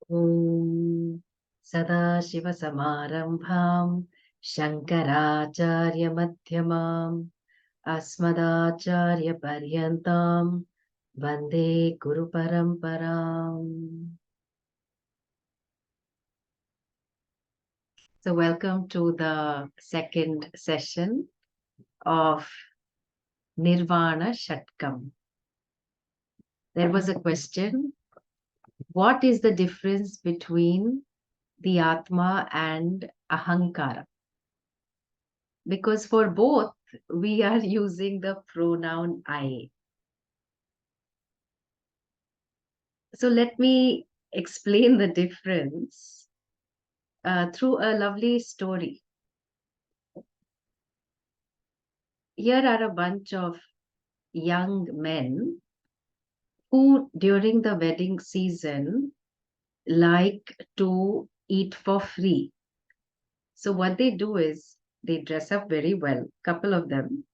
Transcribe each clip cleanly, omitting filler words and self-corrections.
Om Sadashiva Samarambham Shankaracharya Madhyamam Asmadacharya Paryantam Vande Guru Paramparam. So welcome to the second session of Nirvana Shatkam. There was a question, what is the difference between the Atma and ahankaara? Because for both, we are using the pronoun I. So let me explain the difference through a lovely story. Here are a bunch of young men who, during the wedding season, like to eat for free. So what they do is they dress up very well, couple of them,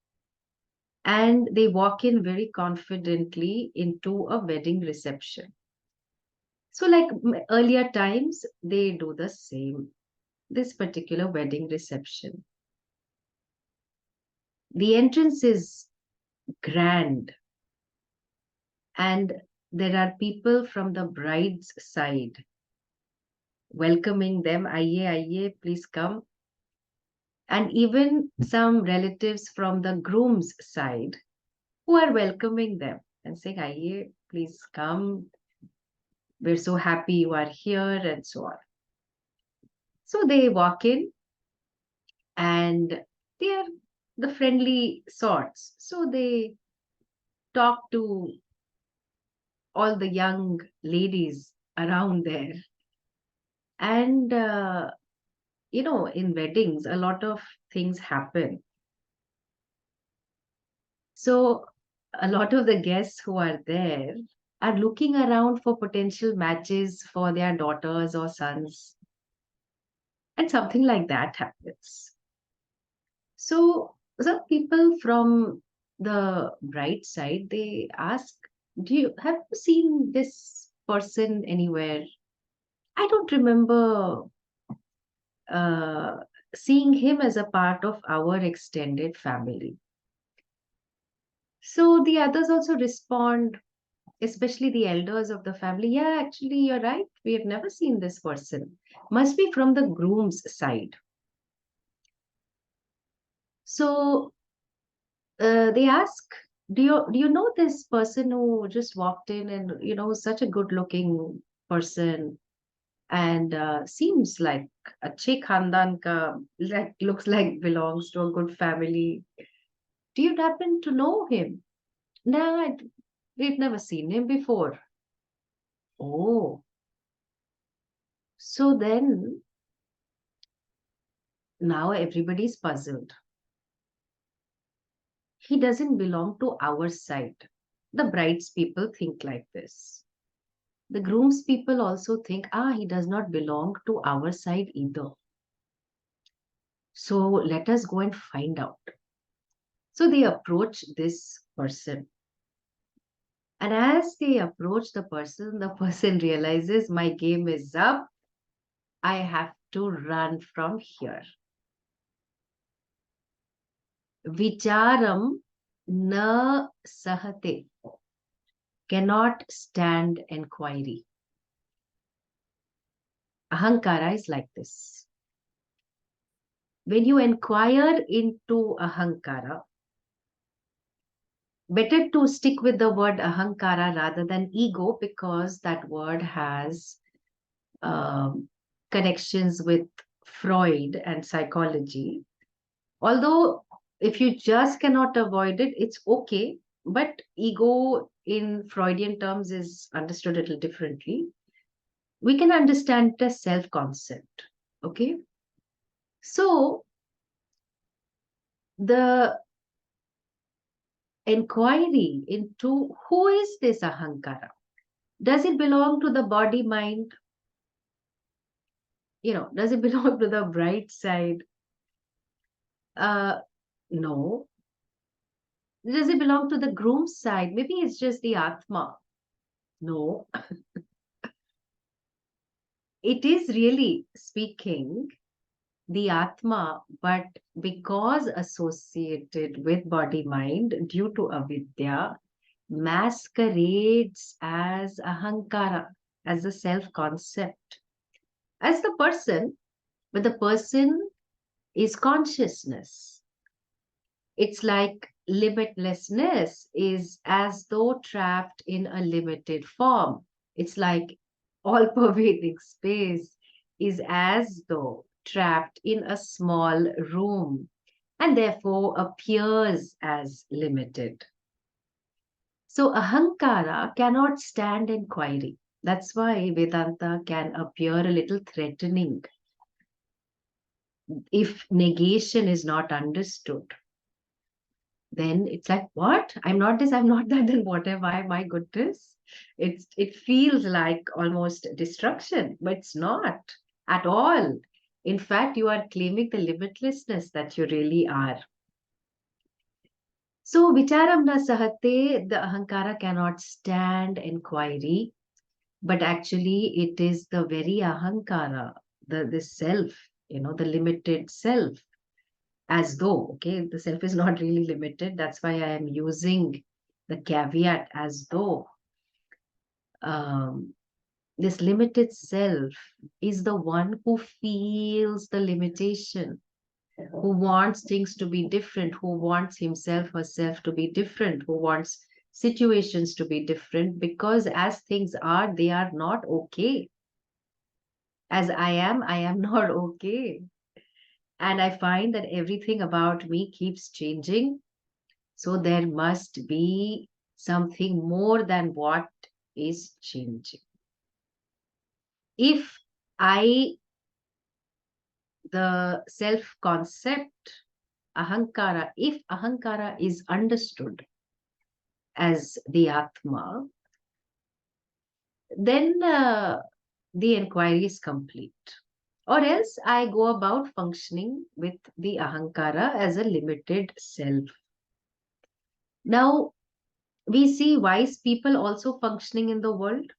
and they walk in very confidently into a wedding reception. So, like earlier times, they do the same. This particular wedding reception. The entrance is grand, and there are people from the bride's side welcoming them. Aiye, aiye, please come. And even some relatives from the groom's side who are welcoming them and saying, Aiye, please come. We're so happy you are here, and so on. So they walk in and they are the friendly sorts. So they talk to all the young ladies around there. And, in weddings, a lot of things happen. So a lot of the guests who are there are looking around for potential matches for their daughters or sons. And something like that happens. So some people from the bride side, they ask, have you seen this person anywhere? I don't remember uh, seeing him as a part of our extended family. So the others also respond, especially the elders of the family. Yeah, actually, you're right. We have never seen this person. Must be from the groom's side. So they ask, do you know this person who just walked in and such a good looking person and seems like a Che Khandan ka, like looks like belongs to a good family. Do you happen to know him? No, we've never seen him before. Oh, so then now everybody's puzzled. He doesn't belong to our side. The bride's people think like this. The groom's people also think, he does not belong to our side either. So let us go and find out. So they approach this person. And as they approach the person realizes my game is up. I have to run from here. Vicharam na sahate. Cannot stand enquiry. Ahankaara is like this. When you inquire into ahankaara, better to stick with the word ahankaara rather than ego, because that word has connections with Freud and psychology. Although, if you just cannot avoid it, it's okay. But ego in Freudian terms is understood a little differently. We can understand it as self concept. Okay. So, the inquiry into who is this ahankara? Does it belong to the body mind? Does it belong to the bright side? Uh, no. Does it belong to the groom's side? Maybe it's just the Atma. No. it is really speaking the Atma, but because associated with body mind due to avidya, masquerades as ahankara, as a self concept, as the person, but the person is consciousness. It's like limitlessness is as though trapped in a limited form. It's like all pervading space is as though trapped in a small room and therefore appears as limited. So ahankara cannot stand inquiry. That's why Vedanta can appear a little threatening if negation is not understood. Then it's like, what? I'm not this, I'm not that, then what am I? My goodness. It feels like almost destruction, but it's not at all. In fact, you are claiming the limitlessness that you really are. So vicharam na sahate, the ahankara cannot stand inquiry, but actually it is the very ahankara, the self, the limited self, as though, okay, the self is not really limited. That's why I am using the caveat as though um, this limited self is the one who feels the limitation, who wants things to be different, who wants himself, herself to be different, who wants situations to be different, because as things are, they are not okay. As I am not okay. And I find that everything about me keeps changing. So there must be something more than what is changing. If I, the self concept, ahankara, if ahankara is understood as the Atma, then the inquiry is complete. Or else I go about functioning with the ahankara as a limited self. Now, we see wise people also functioning in the world.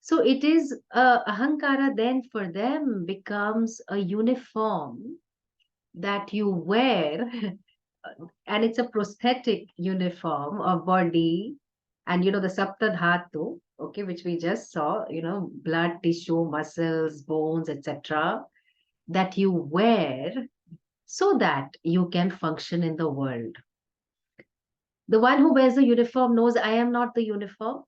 So it is ahankara then for them becomes a uniform that you wear, and it's a prosthetic uniform of body, and the saptadhatu, okay, which we just saw, blood, tissue, muscles, bones, etc., that you wear so that you can function in the world. The one who wears the uniform knows I am not the uniform,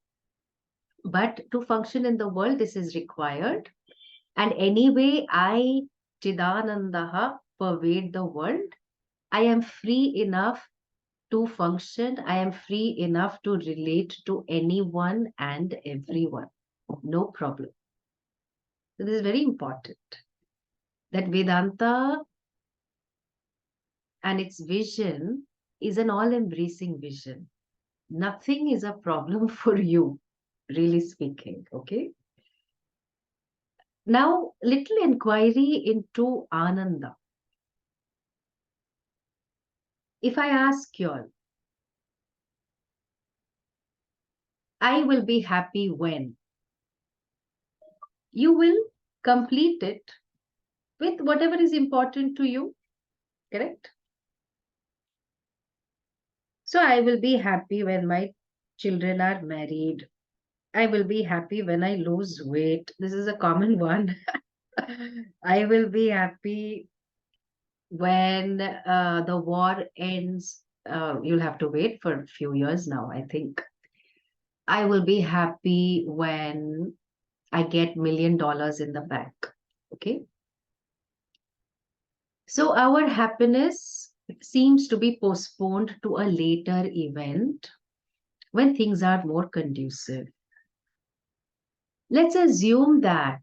but to function in the world, this is required. And anyway, I, chidananda, pervade the world. I am free enough to function. I am free enough to relate to anyone and everyone. No problem. So this is very important that Vedanta and its vision is an all embracing vision. Nothing is a problem for you, really speaking. Okay. Now, little inquiry into Ananda. If I ask you all, I will be happy when you will complete it with whatever is important to you, correct? So I will be happy when my children are married. I will be happy when I lose weight. This is a common one. I will be happy when the war ends. You'll have to wait for a few years now, I think. I will be happy when I get $1 million in the bank. Okay. So our happiness seems to be postponed to a later event when things are more conducive. Let's assume that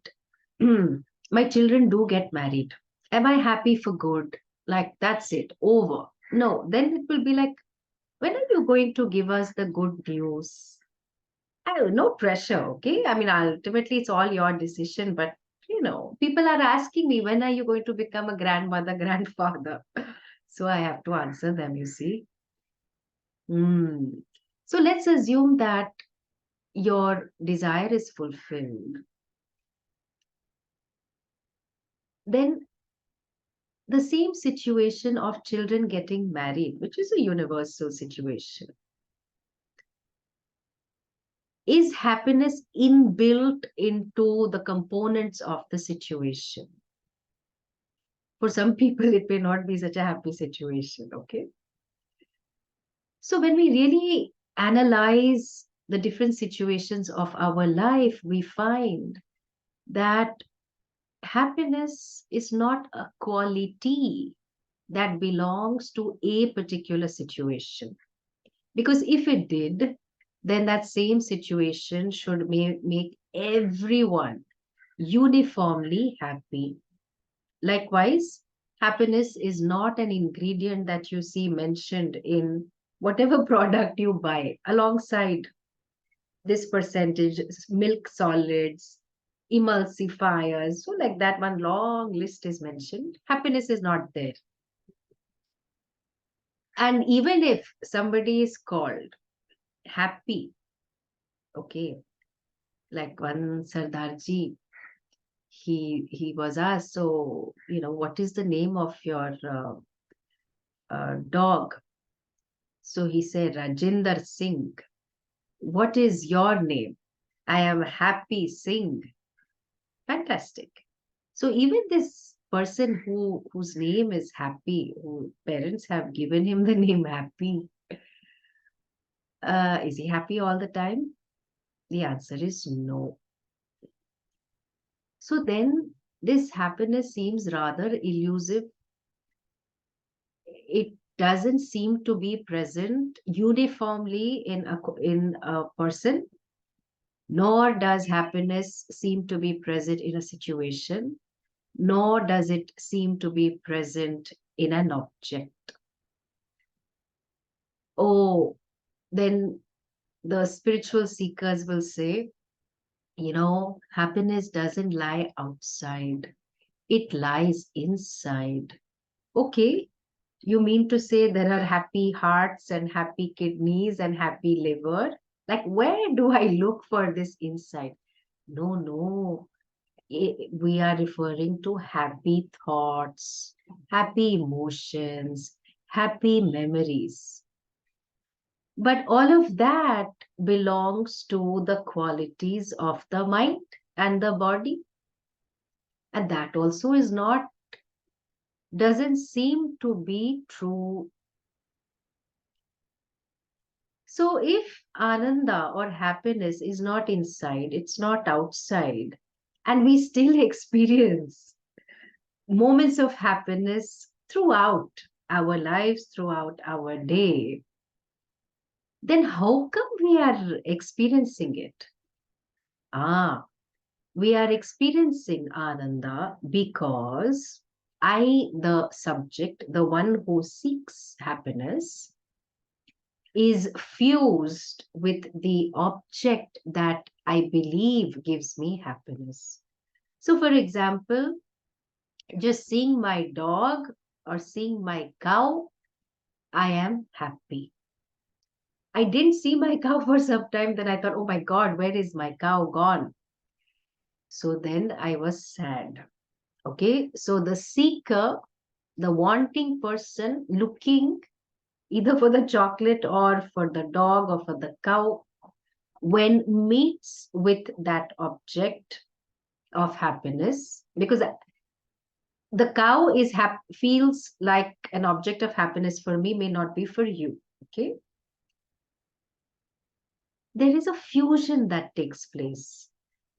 my children do get married. Am I happy for good? Like, that's it, over. No, then it will be like, when are you going to give us the good news? No pressure, okay? I mean, ultimately, it's all your decision, but people are asking me, when are you going to become a grandmother, grandfather? So I have to answer them, you see. Hmm. So let's assume that your desire is fulfilled. Then the same situation of children getting married, which is a universal situation. Is happiness inbuilt into the components of the situation? For some people, it may not be such a happy situation, okay? So when we really analyze the different situations of our life, we find that happiness is not a quality that belongs to a particular situation. Because if it did, then that same situation should make everyone uniformly happy. Likewise, happiness is not an ingredient that you see mentioned in whatever product you buy alongside this percentage, milk solids, emulsifiers. So, like that one long list is mentioned, happiness is not there. And even if somebody is called happy, okay, like one Sardarji, he was asked, so, what is the name of your dog? So he said, Rajinder Singh. What is your name? I am Happy Singh. Fantastic. So even this person whose name is Happy, who parents have given him the name Happy, is he happy all the time? The answer is no. So then this happiness seems rather elusive. It doesn't seem to be present uniformly in a person, nor does happiness seem to be present in a situation, nor does it seem to be present in an object. Oh, then the spiritual seekers will say, happiness doesn't lie outside, it lies inside. Okay, you mean to say there are happy hearts and happy kidneys and happy liver? Like, where do I look for this inside? No, no. We are referring to happy thoughts, happy emotions, happy memories. But all of that belongs to the qualities of the mind and the body. And that also doesn't seem to be true. So if ananda or happiness is not inside, it's not outside, and we still experience moments of happiness throughout our lives, throughout our day, then how come we are experiencing it? Ah, we are experiencing Ananda because I, the subject, the one who seeks happiness, is fused with the object that I believe gives me happiness. So, for example, just seeing my dog or seeing my cow, I am happy. I didn't see my cow for some time, then I thought, oh my God, where is my cow gone? So then I was sad. Okay, so the seeker, the wanting person looking either for the chocolate or for the dog or for the cow, when meets with that object of happiness, because the cow feels like an object of happiness for me, may not be for you. Okay, there is a fusion that takes place.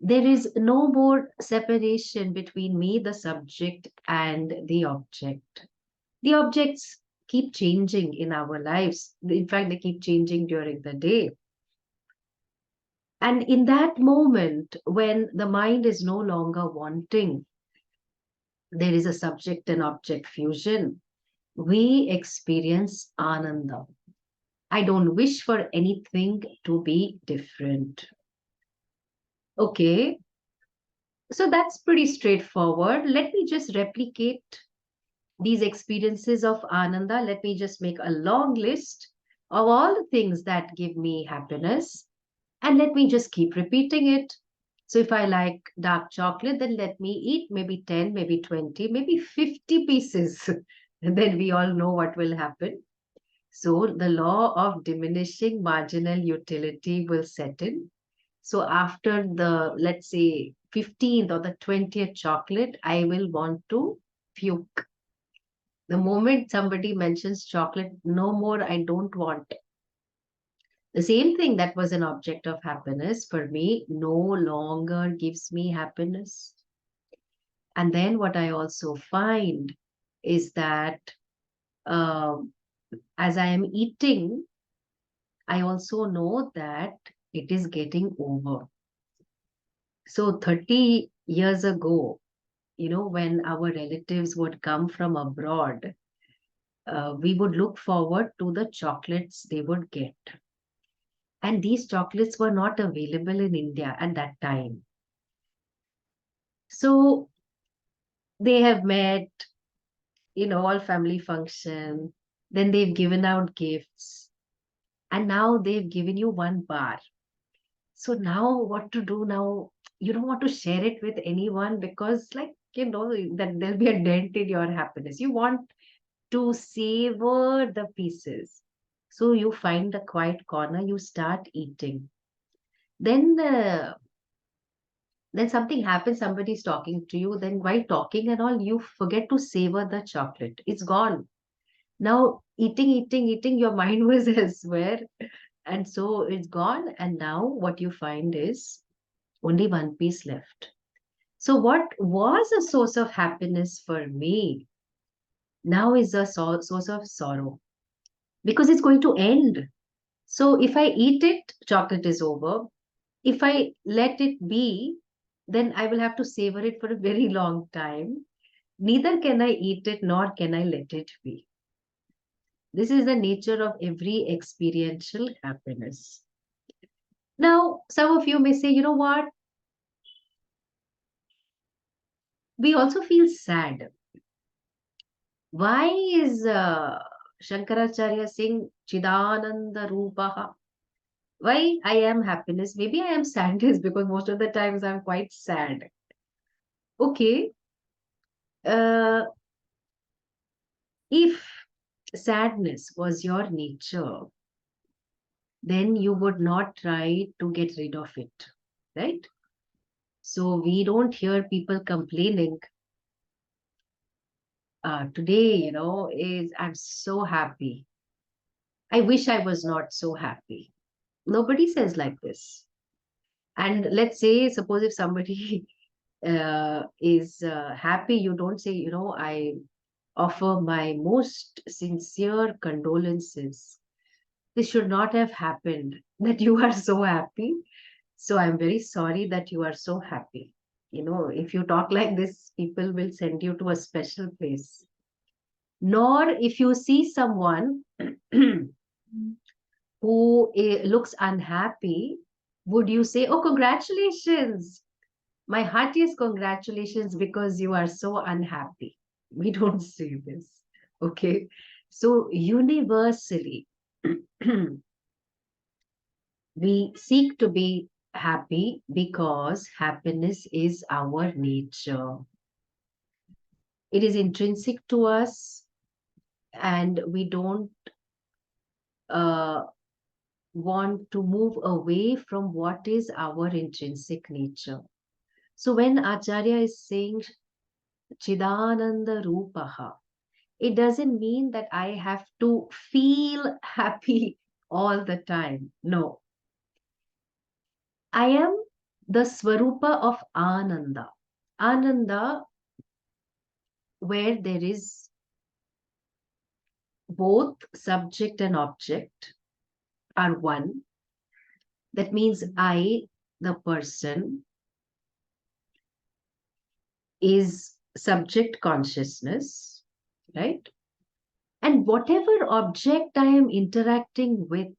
There is no more separation between me, the subject, and the object. The objects keep changing in our lives. In fact, they keep changing during the day. And in that moment, when the mind is no longer wanting, there is a subject and object fusion. We experience ananda. I don't wish for anything to be different. Okay, so that's pretty straightforward. Let me just replicate these experiences of ananda. Let me just make a long list of all the things that give me happiness. And let me just keep repeating it. So if I like dark chocolate, then let me eat maybe 10, maybe 20, maybe 50 pieces. And then we all know what will happen. So the law of diminishing marginal utility will set in. So after the, let's say, 15th or the 20th chocolate, I will want to puke. The moment somebody mentions chocolate, no more, I don't want. The same thing that was an object of happiness for me no longer gives me happiness. And then what I also find is that um as I am eating, I also know that it is getting over. So 30 years ago, when our relatives would come from abroad, we would look forward to the chocolates they would get. And these chocolates were not available in India at that time. So they have met, all family function. Then they've given out gifts. And now they've given you one bar. So now what to do now? You don't want to share it with anyone because, like, that there'll be a dent in your happiness. You want to savor the pieces. So you find a quiet corner, you start eating. Then then something happens, somebody's talking to you, then while talking and all, you forget to savor the chocolate. It's gone. Now eating, your mind was elsewhere. And so it's gone. And now what you find is only one piece left. So what was a source of happiness for me now is a source of sorrow because it's going to end. So if I eat it, chocolate is over. If I let it be, then I will have to savor it for a very long time. Neither can I eat it nor can I let it be. This is the nature of every experiential happiness. Now, some of you may say, you know what? We also feel sad. Why is Shankaracharya saying chidananda rupaha? Why I am happiness? Maybe I am sadness because most of the times I'm quite sad. Okay, uh, if sadness was your nature, then you would not try to get rid of it, right? So we don't hear people complaining. Today, is I'm so happy. I wish I was not so happy. Nobody says like this. And let's say, suppose if somebody is happy, you don't say, I offer my most sincere condolences. This should not have happened that you are so happy. So I'm very sorry that you are so happy. If you talk like this, people will send you to a special place. Nor if you see someone who looks unhappy, would you say, oh, congratulations? My heartiest congratulations because you are so unhappy. We don't say this. Okay. So, universally, we seek to be happy because happiness is our nature. It is intrinsic to us, and we don't uh, want to move away from what is our intrinsic nature. So, when Acharya is saying Chidananda Rupaha, it doesn't mean that I have to feel happy all the time. No, I am the Swarupa of Ananda. Ananda, where there is both subject and object are one. That means I, the person, is subject consciousness, right? And whatever object I am interacting with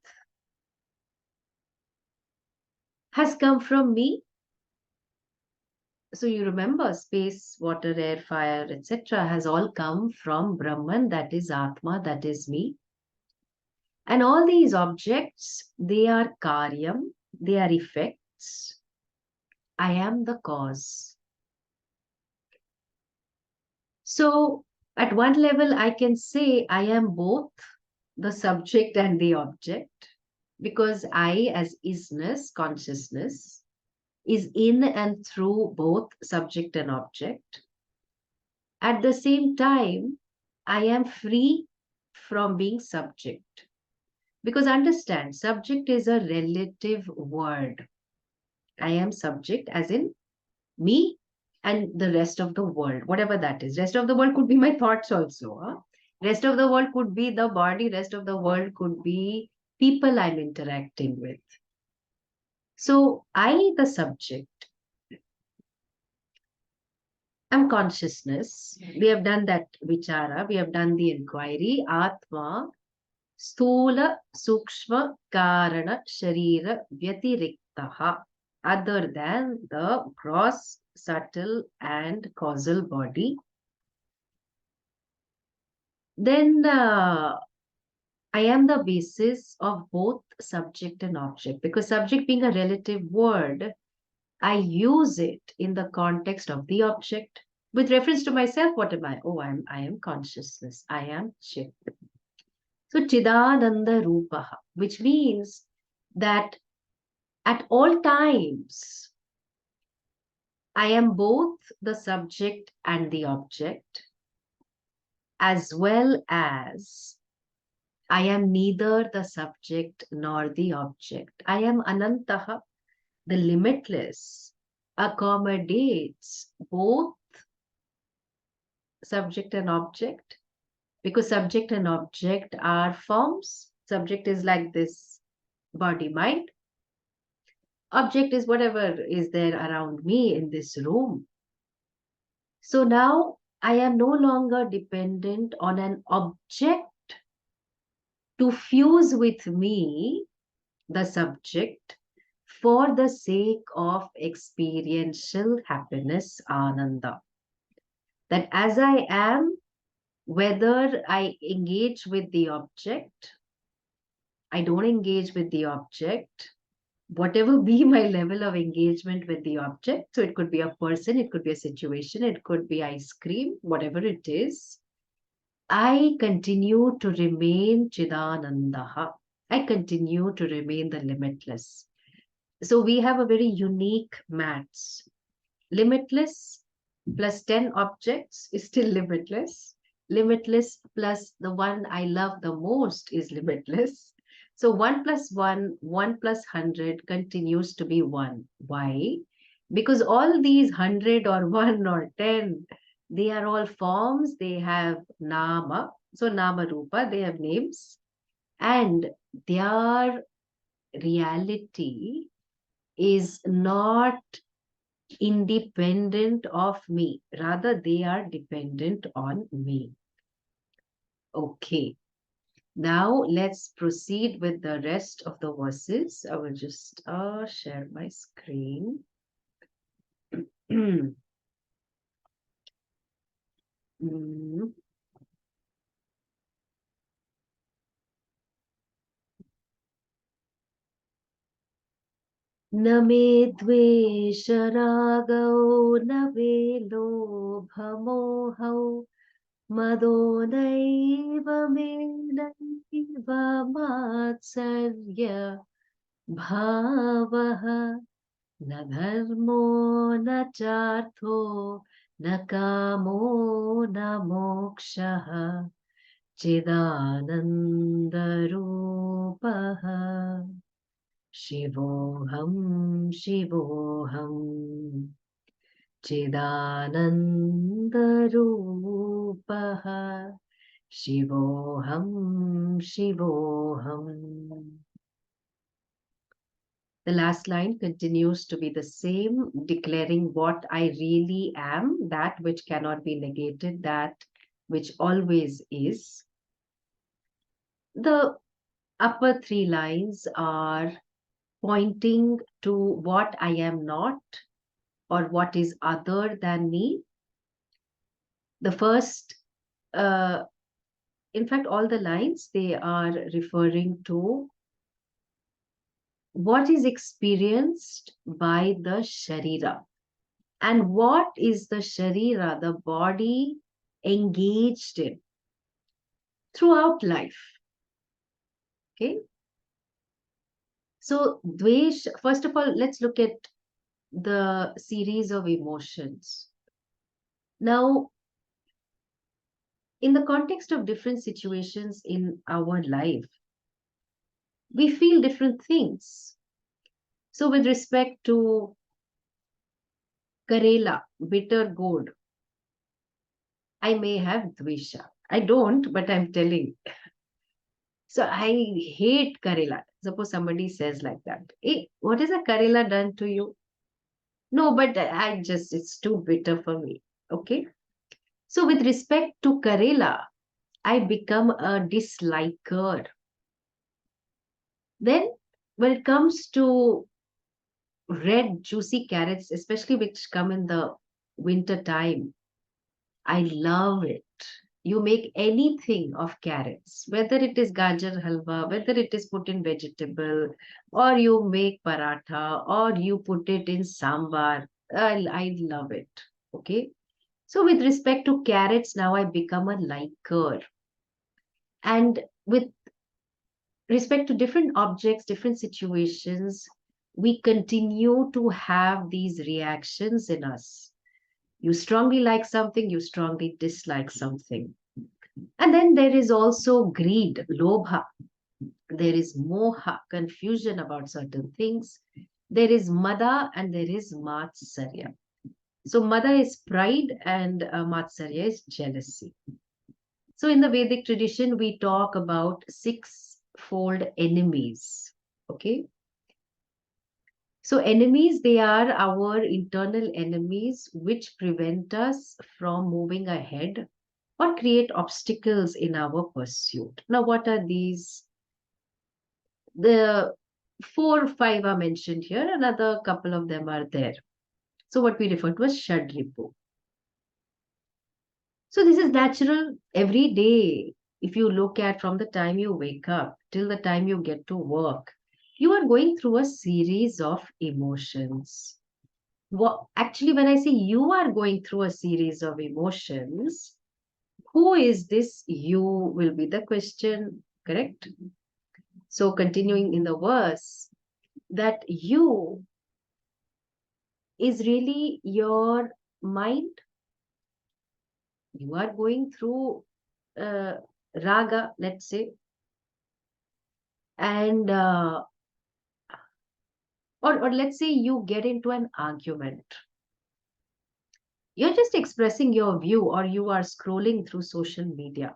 has come from me. So you remember space, water, air, fire, etc. has all come from Brahman, that is Atma, that is me. And all these objects, they are karyam, they are effects. I am the cause. So, at one level, I can say I am both the subject and the object, because I, as isness, consciousness, is in and through both subject and object. At the same time, I am free from being subject. Because understand, subject is a relative word. I am subject, as in me and the rest of the world, whatever that is. Rest of the world could be my thoughts also. Huh? Rest of the world could be the body, rest of the world could be people I'm interacting with. So I, the subject, am consciousness. We have done that vichara, we have done the inquiry. Atma, sthula, sukshma, karana, sharira, vyatiriktaha, other than the gross, subtle, and causal body. Then I am the basis of both subject and object, because subject being a relative word, I use it in the context of the object. With reference to myself, what am I? Oh, I am consciousness. I am Chit. So chidananda rupaha, which means that at all times I am both the subject and the object, as well as I am neither the subject nor the object. I am anantaha, the limitless, accommodates both subject and object, because subject and object are forms. Subject is like this body mind. Object is whatever is there around me in this room. So now I am no longer dependent on an object to fuse with me, the subject, for the sake of experiential happiness, ananda. That as I am, whether I engage with the object, I don't engage with the object, whatever be my level of engagement with the object. So it could be a person, it could be a situation, it could be ice cream, whatever it is. I continue to remain chidananda. I continue to remain the limitless. So we have a very unique maths. Limitless plus 10 objects is still limitless. Limitless plus the one I love the most is limitless. So 1 plus 1, 1 plus 100 continues to be 1. Why? Because all these 100 or 1 or 10, they are all forms, they have nama. So nama rupa, they have names. And their reality is not independent of me. Rather, they are dependent on me. Okay. Now let's proceed with the rest of the verses. I will just share my screen. Mm. न मे द्वेषरागौ न मे लोभमोहौ मदो नैव मे नैव मात्सर्य भावः न धर्मो न चार्थो न कामो न मोक्षः चिदानन्दरूपः शिवोऽहं शिवोऽहम् चिदानन्दरूपः शिवोऽहं शिवोऽहम्. The last line continues to be the same, declaring what I really am, that which cannot be negated, that which always is. The upper three lines are pointing to what I am not or what is other than me. The first, in fact, all the lines, they are referring to what is experienced by the Sharira. And what is the Sharira, the body, engaged in throughout life? Okay. So, Dvesh, first of all, let's look at the series of emotions. Now, in the context of different situations in our life, we feel different things. So, with respect to Karela, bitter gourd, I may have Dvesha. I don't, but I'm telling. So, I hate Karela. Suppose somebody says like that. Hey, what is a Karela done to you? No, but I just, it's too bitter for me. Okay. So, with respect to Karela, I become a disliker. Then, when it comes to red, juicy carrots, especially which come in the winter time, I love it. You make anything of carrots, whether it is gajar halwa, whether it is put in vegetable, or you make paratha, or you put it in sambar. I love it. Okay. So, with respect to carrots, now I become a liker. And with respect to different objects, different situations, we continue to have these reactions in us. You strongly like something, you strongly dislike something. And then there is also greed, lobha. There is moha, confusion about certain things. There is mada and there is matsarya. So mada is pride and matsarya is jealousy. So in the Vedic tradition, we talk about six-fold enemies. Okay. So enemies, they are our internal enemies which prevent us from moving ahead or create obstacles in our pursuit. Now, what are these? The four or five are mentioned here, another couple of them are there. So, what we refer to as Shadripu. So, this is natural every day. If you look at from the time you wake up till the time you get to work, you are going through a series of emotions. What, actually, when I say you are going through a series of emotions, who is this you will be the question, correct? So, continuing in the verse, that you is really your mind. You are going through raga, let's say, and or let's say you get into an argument. You're just expressing your view, or you are scrolling through social media,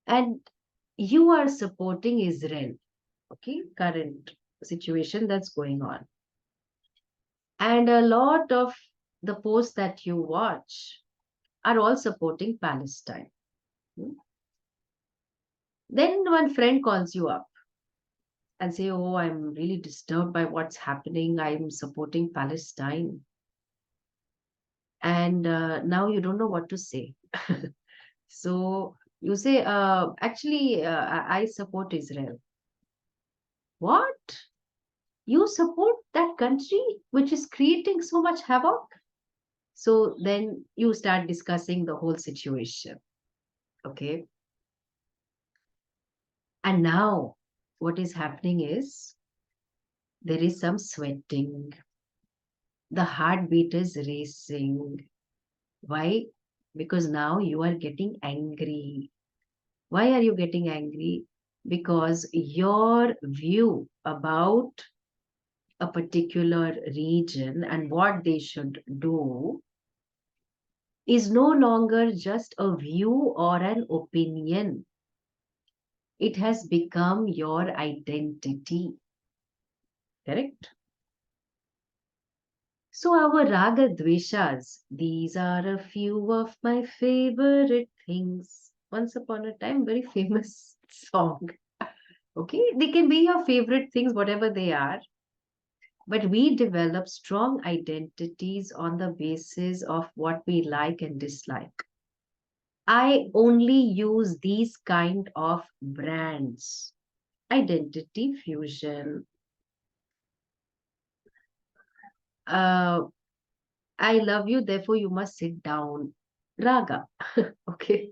and you are supporting Israel. Okay, current situation that's going on, and a lot of the posts that you watch are all supporting Palestine. Hmm. Then one friend calls you up and say, "Oh, I'm really disturbed by what's happening. I'm supporting Palestine." And now you don't know what to say. So you say, actually, I support Israel. What? You support that country which is creating so much havoc? So then you start discussing the whole situation. Okay. And now what is happening is there is some sweating. The heartbeat is racing. Why? Because now you are getting angry. Why are you getting angry? Because your view about a particular region and what they should do is no longer just a view or an opinion. It has become your identity. Correct? So, our raga dveshas, these are a few of my favorite things. Once upon a time, very famous song. Okay, they can be your favorite things, whatever they are, but we develop strong identities on the basis of what we like and dislike. I only use these kind of brands. Identity fusion. uh, I love you, therefore you must sit down. Raga. Okay.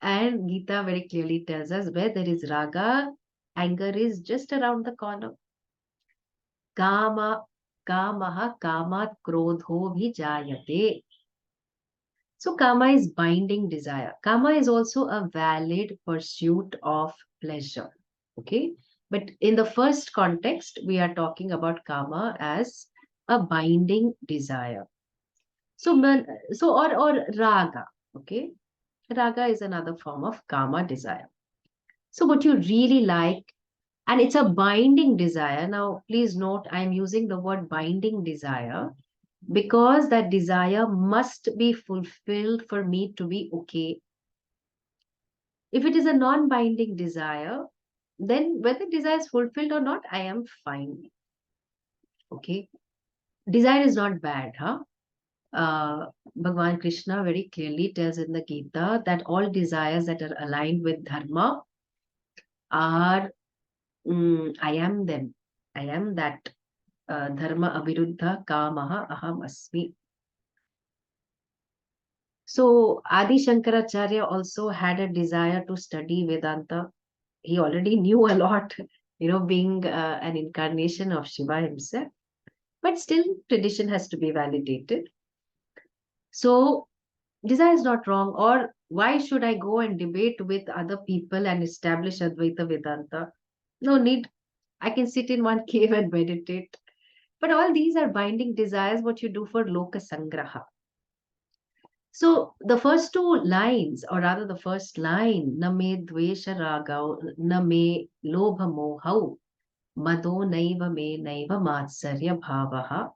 And Gita very clearly tells us where there is raga, anger is just around the corner. Kama, kamaha, kamat, krodho bhijayate. So, kama is binding desire. Kama is also a valid pursuit of pleasure. Okay. But in the first context, we are talking about kama as a binding desire. So, or raga. Okay. Raga is another form of kama desire. So, what you really like, and it's a binding desire. Now, please note, I'm using the word binding desire because that desire must be fulfilled for me to be okay. If it is a non binding desire, then whether desire is fulfilled or not, I am fine. Okay. Desire is not bad, huh? Bhagavan Krishna very clearly tells in the Gita that all desires that are aligned with dharma are, I am them. I am that dharma aviruddha kamaha aham asmi. So Adi Shankaracharya also had a desire to study Vedanta. He already knew a lot, being an incarnation of Shiva himself. But still, tradition has to be validated. So desire is not wrong. Or why should I go and debate with other people and establish Advaita Vedanta? No need. I can sit in one cave and meditate. But all these are binding desires, what you do for Loka Sangraha. So the first two lines, or rather the first line, Name Dvesha Raga, Name Lobha Mohau, Mado Naiva Me Naiva Matsarya Bhavaha,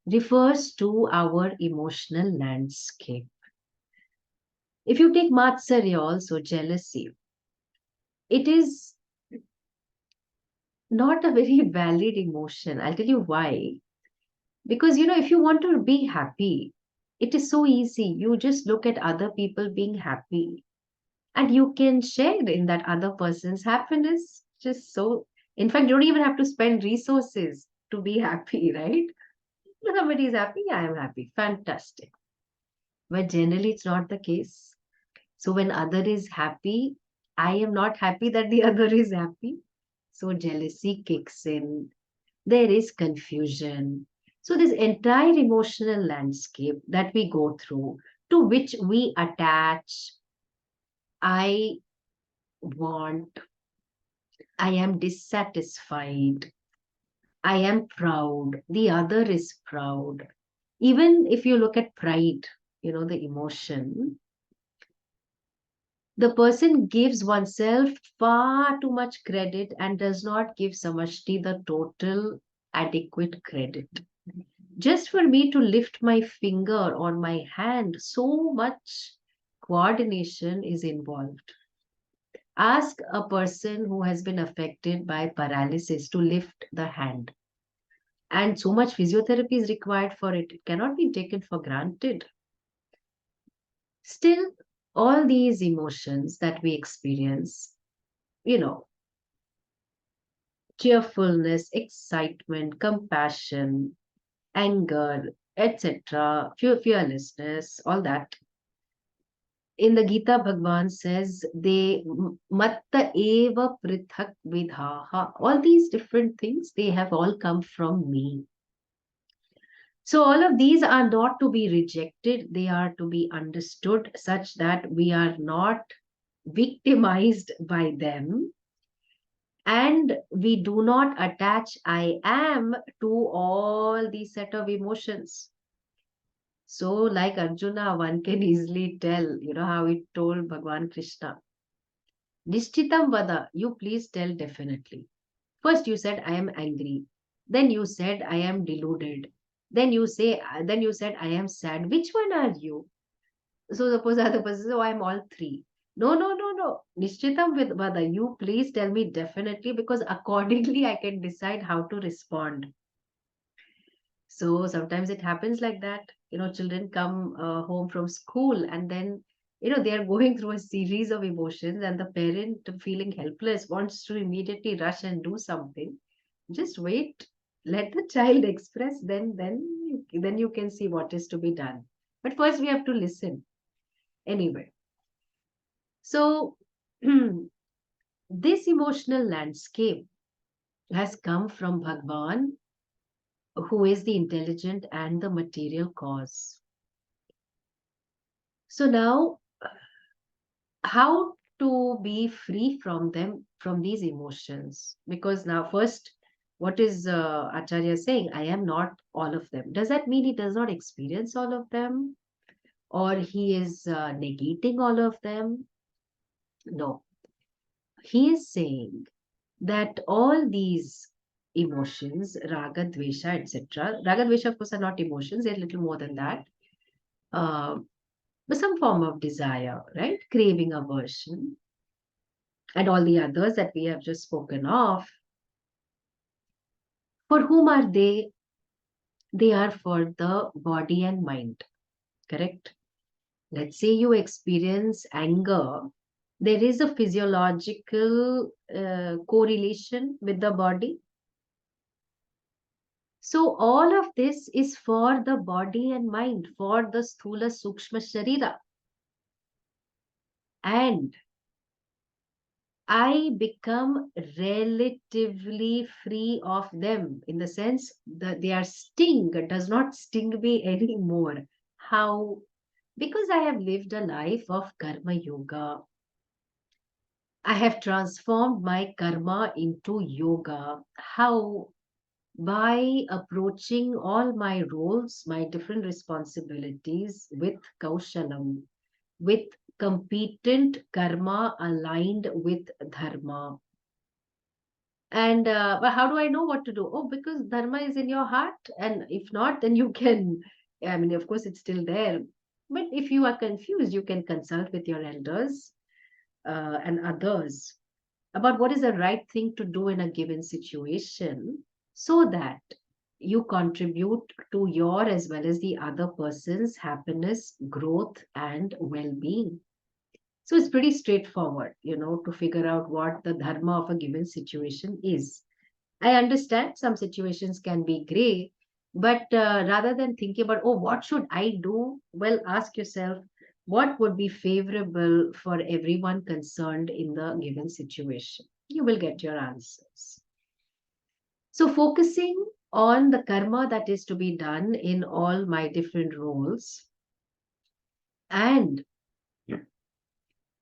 refers to our emotional landscape. If you take Matsarya also, jealousy, it is not a very valid emotion. I'll tell you why. Because, if you want to be happy, it is so easy. You just look at other people being happy and you can share in that other person's happiness. Just so, in fact, you don't even have to spend resources to be happy, right? If somebody is happy, I am happy. Fantastic. But generally, it's not the case. So when other is happy, I am not happy that the other is happy. So jealousy kicks in. There is confusion. So this entire emotional landscape that we go through, to which we attach, I want, I am dissatisfied, I am proud, the other is proud. Even if you look at pride, the emotion, the person gives oneself far too much credit and does not give Samashti the total adequate credit. Just for me to lift my finger on my hand, so much coordination is involved. Ask a person who has been affected by paralysis to lift the hand. And so much physiotherapy is required for it. It cannot be taken for granted. Still, all these emotions that we experience, you know, cheerfulness, excitement, compassion, anger, etc., fearlessness, all that. In the Gita, Bhagwan says, they matta eva prithak vidhaha. All these different things, they have all come from me. So all of these are not to be rejected, they are to be understood such that we are not victimized by them and we do not attach I am to all these set of emotions. So like Arjuna, one can easily tell, how it told Bhagwan Krishna. Nishchitam vada, you please tell definitely. First you said I am angry. Then you said I am deluded. Then you said I am sad. Which one are you? So suppose the other person says, oh, I am all three. No, no, no, no. Nishchitam with vada, you please tell me definitely because accordingly I can decide how to respond. So sometimes it happens like that. Children come home from school and then, they are going through a series of emotions and the parent feeling helpless wants to immediately rush and do something. Just wait. let the child express, then you can see what is to be done. But first we have to listen. Anyway, so this emotional landscape has come from Bhagwan, who is the intelligent and the material cause. So now, how to be free from them, from these emotions? Because now, first, what is Acharya saying? I am not all of them. Does that mean he does not experience all of them? Or he is negating all of them? No. He is saying that all these emotions, raga, dvesha, etc. Raga, dvesha, of course, are not emotions, they're a little more than that. Uh, but some form of desire, right? Craving, aversion, and all the others that we have just spoken of. For whom are they? They are for the body and mind, correct? Let's say you experience anger, there is a physiological correlation with the body. So all of this is for the body and mind, for the sthula sukshma sharira. And I become relatively free of them, in the sense that their sting does not sting me anymore. How? Because I have lived a life of karma yoga. I have transformed my karma into yoga. How? By approaching all my roles, my different responsibilities with kaushalam, with competent karma aligned with dharma. And but how do I know what to do? Oh, because dharma is in your heart. And if not, then you can, I mean, of course, it's still there. But if you are confused, you can consult with your elders and others about what is the right thing to do in a given situation, so that you contribute to your as well as the other person's happiness, growth, and well being. So it's pretty straightforward, to figure out what the dharma of a given situation is. I understand some situations can be gray, but rather than thinking about, oh, what should I do? Well, ask yourself, what would be favorable for everyone concerned in the given situation? You will get your answers. So, focusing on the karma that is to be done in all my different roles and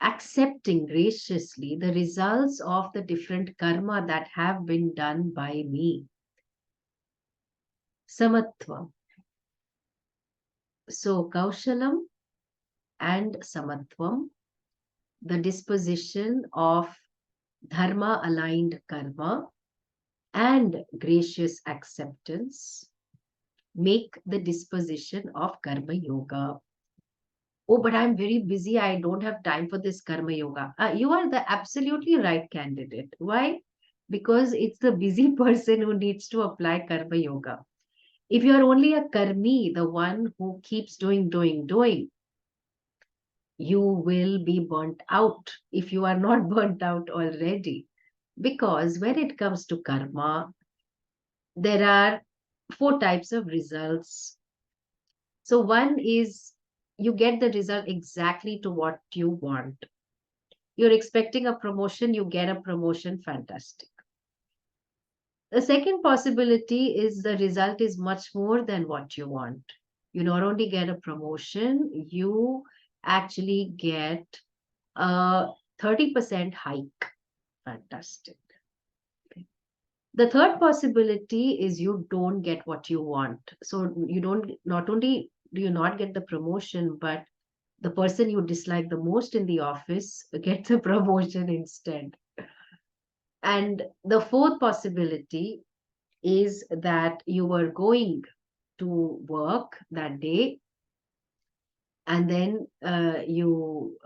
accepting graciously the results of the different karma that have been done by me. Samatva. So, Kaushalam and Samatvam, the disposition of dharma aligned karma and gracious acceptance, make the disposition of karma yoga. Oh, but I'm very busy. I don't have time for this karma yoga. You are the absolutely right candidate. Why? Because it's the busy person who needs to apply karma yoga. If you're only a karmi, the one who keeps doing, you will be burnt out if you are not burnt out already. Because when it comes to karma, there are four types of results. So, one is you get the result exactly to what you want. You're expecting a promotion, you get a promotion, fantastic. The second possibility is the result is much more than what you want. You not only get a promotion, you actually get a 30% hike. Fantastic. Okay. The third possibility is you don't get what you want. So you don't, not only do you not get the promotion, but the person you dislike the most in the office gets a promotion instead. And the fourth possibility is that you were going to work that day, and then you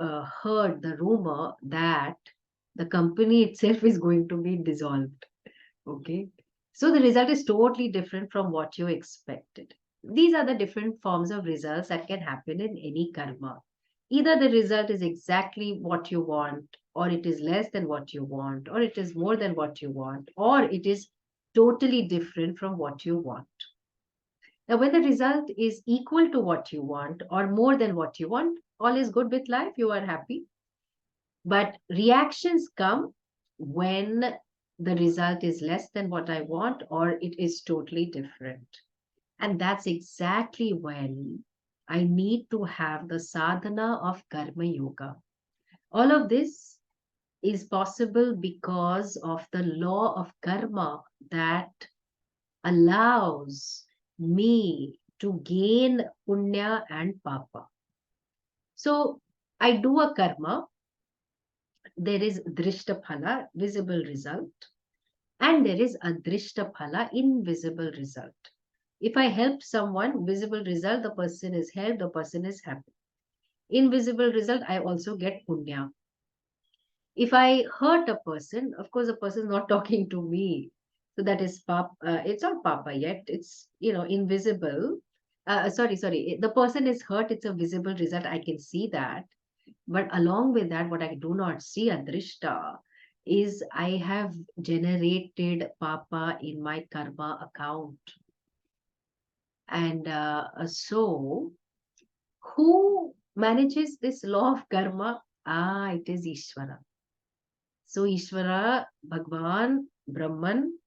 heard the rumor that the company itself is going to be dissolved. Okay. So the result is totally different from what you expected. These are the different forms of results that can happen in any karma. Either the result is exactly what you want, or it is less than what you want, or it is more than what you want, or it is totally different from what you want. Now, when the result is equal to what you want or more than what you want, all is good with life, you are happy. But reactions come when the result is less than what I want or it is totally different. And that's exactly when I need to have the sadhana of karma yoga. All of this is possible because of the law of karma that allows me to gain punya and papa. So I do a karma, there is drishta phala, visible result, and there is adrishta phala, invisible result. If I help someone, visible result, the person is helped, the person is happy. Invisible result, I also get punya. If I hurt a person, of course, the person is not talking to me. So that is it's not papa yet. It's, invisible. Sorry. The person is hurt. It's a visible result. I can see that. But along with that, what I do not see, Adrishta, is I have generated papa in my karma account. And so, who manages this law of karma? It is Ishvara. So Ishvara, Bhagwan, Brahman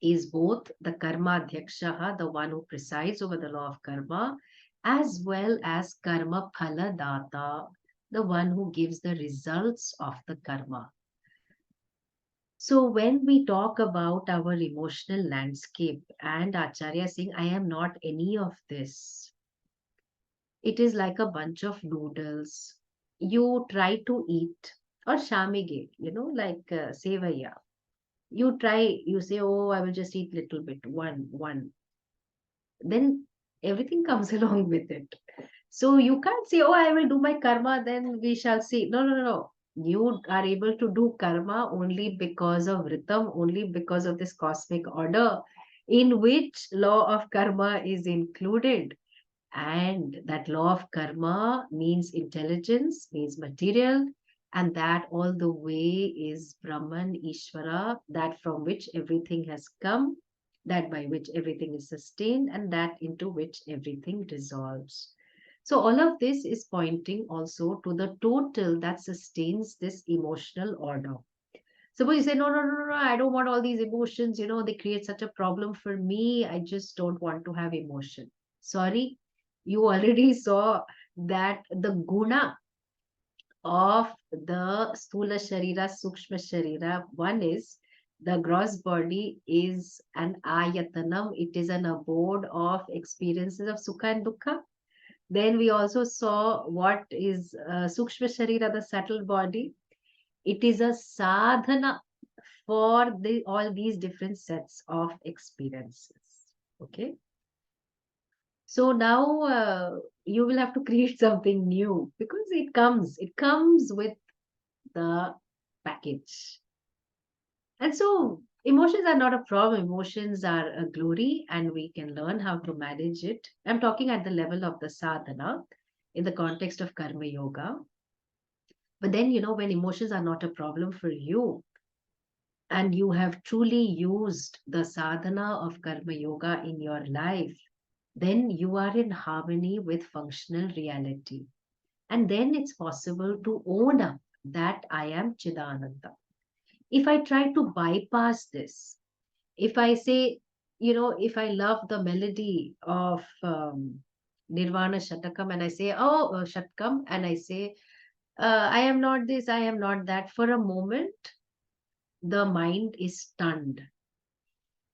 is both the karma dhyakshaha, the one who presides over the law of karma, as well as karma phala data, the one who gives the results of the karma. So when we talk about our emotional landscape and Acharya saying, I am not any of this, it is like a bunch of noodles. You try to eat, or shamige, like sevaya. You try, you say, oh, I will just eat little bit, one. Then everything comes along with it. So you can't say, oh, I will do my karma, then we shall see. No, no, no, no. You are able to do karma only because of rhythm, only because of this cosmic order in which law of karma is included. And that law of karma means intelligence, means material, and that all the way is Brahman, Ishvara, that from which everything has come, that by which everything is sustained, and that into which everything dissolves. So, all of this is pointing also to the total that sustains this emotional order. Suppose you say, no, no, no, no, no, I don't want all these emotions, they create such a problem for me. I just don't want to have emotion. Sorry, you already saw that the guna of the Sthula Sharira, Sukshma Sharira, one is the gross body is an ayatanam, it is an abode of experiences of Sukha and Dukkha. Then we also saw what is Sukshma Sharira, the subtle body. It is a sadhana for all these different sets of experiences. Okay. So now you will have to create something new because it comes with the package. And so emotions are not a problem. Emotions are a glory and we can learn how to manage it. I'm talking at the level of the sadhana in the context of karma yoga. But then, when emotions are not a problem for you, and you have truly used the sadhana of karma yoga in your life, then you are in harmony with functional reality. And then it's possible to own up that I am chidananda. If I try to bypass this, if I say, if I love the melody of Nirvana Shatkam and I say, oh, Shatkam, and I say, I am not this, I am not that, for a moment, the mind is stunned.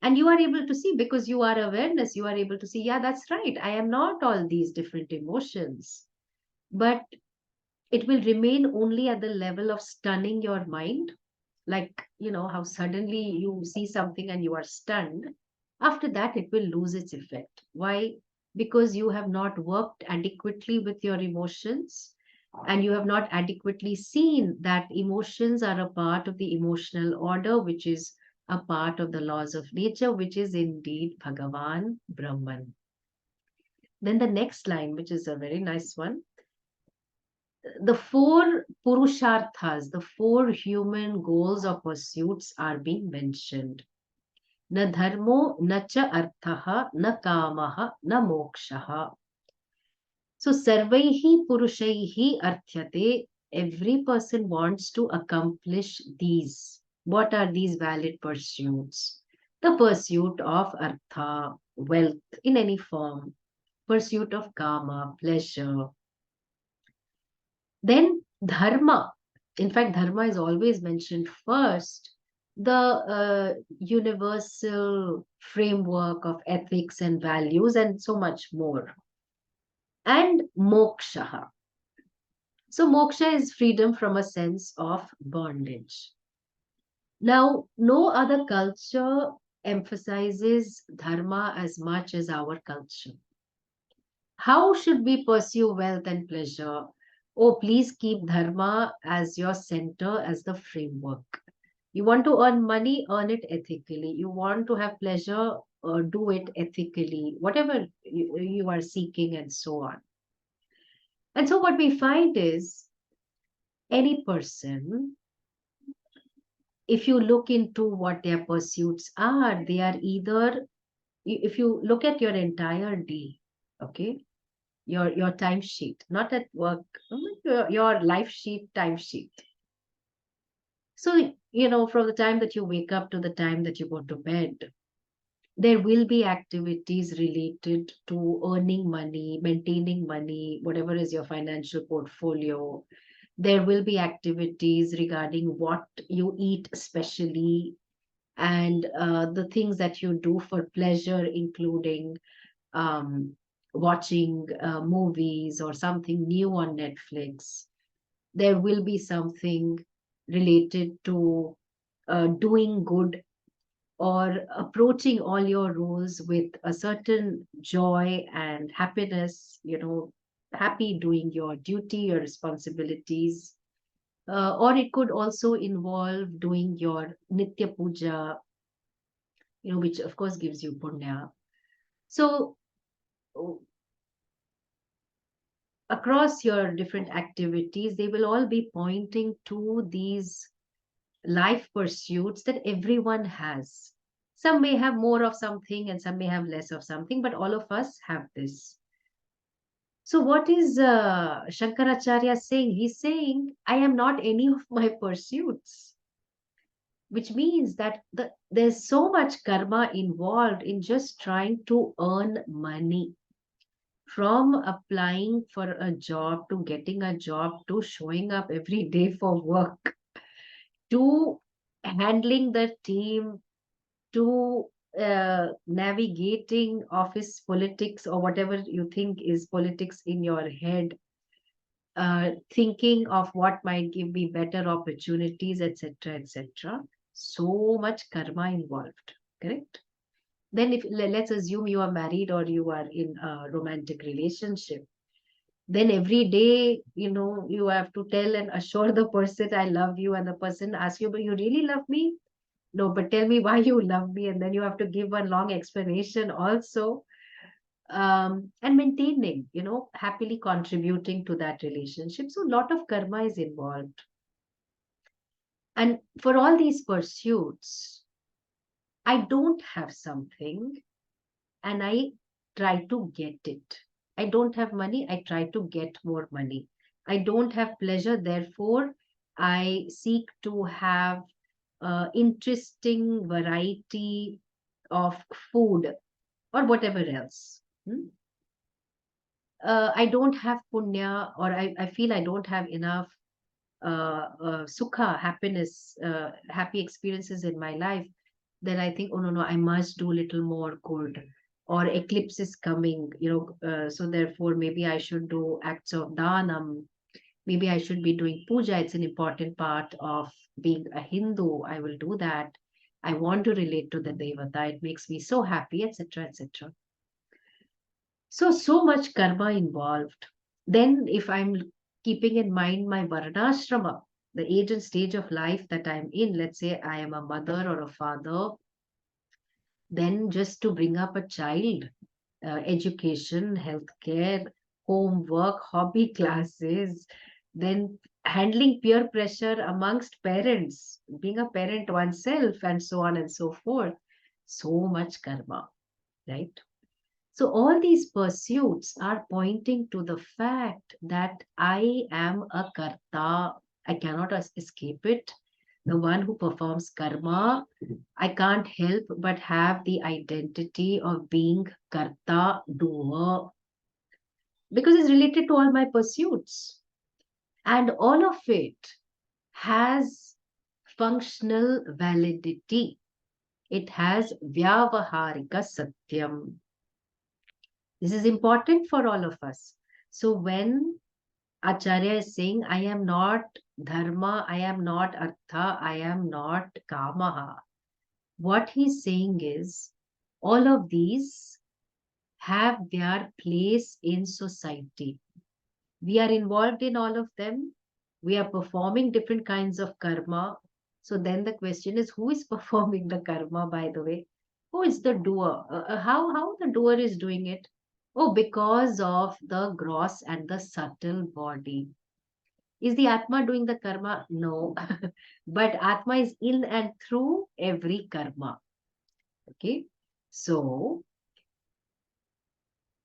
And you are able to see because you are awareness, you are able to see, yeah, that's right. I am not all these different emotions. But it will remain only at the level of stunning your mind. Like, how suddenly you see something and you are stunned. After that, it will lose its effect. Why? Because you have not worked adequately with your emotions and you have not adequately seen that emotions are a part of the emotional order, which is a part of the laws of nature, which is indeed Bhagavan Brahman. Then the next line, which is a very nice one, the four purusharthas, the four human goals or pursuits are being mentioned. na dharmo, na cha arthaha, na kamaha, na mokshaha. So sarvaihi purushaihi arthyate. Every person wants to accomplish these. What are these valid pursuits? The pursuit of artha, wealth in any form, pursuit of kama, pleasure. Then dharma. In fact, dharma is always mentioned first. The universal framework of ethics and values, and so much more. And moksha. So, moksha is freedom from a sense of bondage. Now, no other culture emphasizes dharma as much as our culture. How should we pursue wealth and pleasure? Oh, please keep dharma as your center, as the framework. You want to earn money, earn it ethically. You want to have pleasure, do it ethically, whatever you are seeking, and so on. And so, what we find is any person, if you look into what their pursuits are, they are either, if you look at your entire day, okay, your time sheet, not at work, your life sheet, time sheet. So, from the time that you wake up to the time that you go to bed, there will be activities related to earning money, maintaining money, whatever is your financial portfolio. There will be activities regarding what you eat, especially, and the things that you do for pleasure, including watching movies or something new on Netflix. There will be something related to doing good or approaching all your roles with a certain joy and happiness, happy doing your duty, your responsibilities. Or it could also involve doing your nitya puja, which of course gives you punya. So, across your different activities, they will all be pointing to these life pursuits that everyone has. Some may have more of something and some may have less of something, but all of us have this. So, what is Shankaracharya saying? He's saying, I am not any of my pursuits, which means that there's so much karma involved in just trying to earn money. From applying for a job to getting a job to showing up every day for work to handling the team to navigating office politics or whatever you think is politics in your head, thinking of what might give me better opportunities, etc., etc. So much karma involved, correct? Then, if let's assume you are married or you are in a romantic relationship, then every day, you have to tell and assure the person, I love you, and the person asks you, but you really love me? No, but tell me why you love me. And then you have to give one long explanation also. And maintaining, happily contributing to that relationship. So a lot of karma is involved. And for all these pursuits, I don't have something and I try to get it. I don't have money, I try to get more money. I don't have pleasure, therefore, I seek to have interesting variety of food or whatever else. I don't have punya, or I feel I don't have enough sukha, happiness, happy experiences in my life, then I think, oh no, no, I must do little more good. Or eclipse is coming, so therefore maybe I should do acts of dhanam. Maybe I should be doing puja. It's an important part of being a Hindu. I will do that. I want to relate to the Devata. It makes me so happy, etc., etc. So much karma involved. Then, if I'm keeping in mind my varnashrama, the age and stage of life that I'm in, let's say I am a mother or a father, then just to bring up a child, education, healthcare, homework, hobby classes, then handling peer pressure amongst parents, being a parent oneself, and so on and so forth. so much karma, right? So all these pursuits are pointing to the fact that I am a karta. I cannot escape it. The one who performs karma, I can't help but have the identity of being karta, doer, because it's related to all my pursuits. And all of it has functional validity. It has vyavaharika satyam. This is important for all of us. So when Acharya is saying, I am not dharma, I am not artha, I am not kamaha, what he's saying is all of these have their place in society. We are involved in all of them. We are performing different kinds of karma. So then the question is, who is performing the karma, by the way? Who is the doer? How the doer is doing it? Oh, because of the gross and the subtle body. Is the Atma doing the karma? No. But Atma is in and through every karma. Okay. So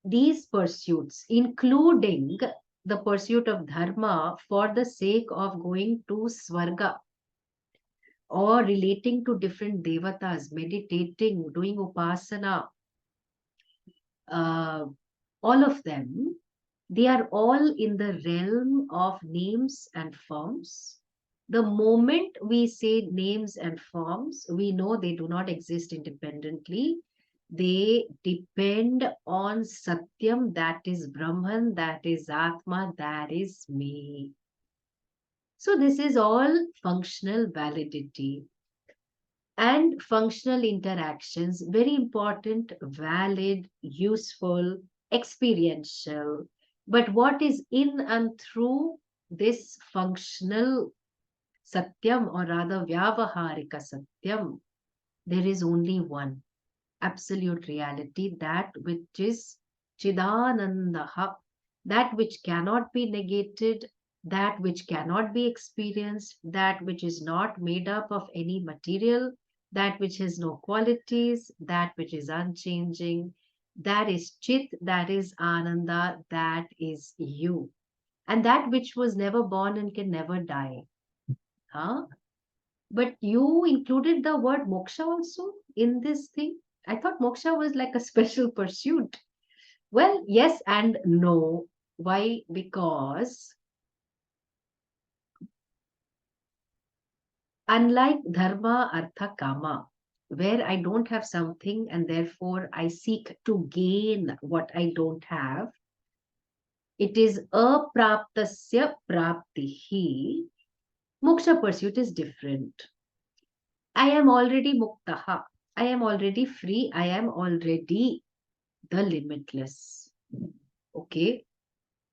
these pursuits, including the pursuit of dharma for the sake of going to Swarga or relating to different devatas, meditating, doing upasana, uh, all of them, they are all in the realm of names and forms. The moment we say names and forms, we know they do not exist independently. They depend on Satyam, that is Brahman, that is Atma, that is me. So, this is all functional validity and functional interactions, very important, valid, useful, experiential. But what is in and through this functional satyam, or rather vyavaharika satyam, there is only one absolute reality, that which is chidananda, that which cannot be negated, that which cannot be experienced, that which is not made up of any material, that which has no qualities, that which is unchanging, that is chit, that is ananda, that is you, and that which was never born and can never die. Huh? But you included the word moksha also in this thing. I thought moksha was like a special pursuit. Well, yes and no. Why? Because unlike dharma, artha, kama, where I don't have something and therefore I seek to gain what I don't have, it is apraptasya praptihi. Moksha pursuit is different. I am already muktaha. I am already free. I am already the limitless. Okay.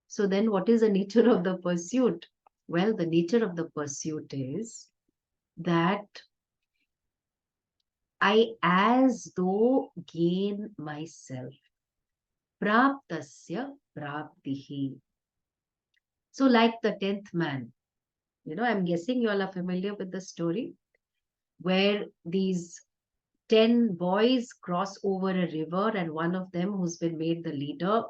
So then what is the nature of the pursuit? Well, the nature of the pursuit is that I as though gain myself. Praptasya praptihi. So like the 10th man, I'm guessing you all are familiar with the story where these 10 boys cross over a river, and one of them, who's been made the leader,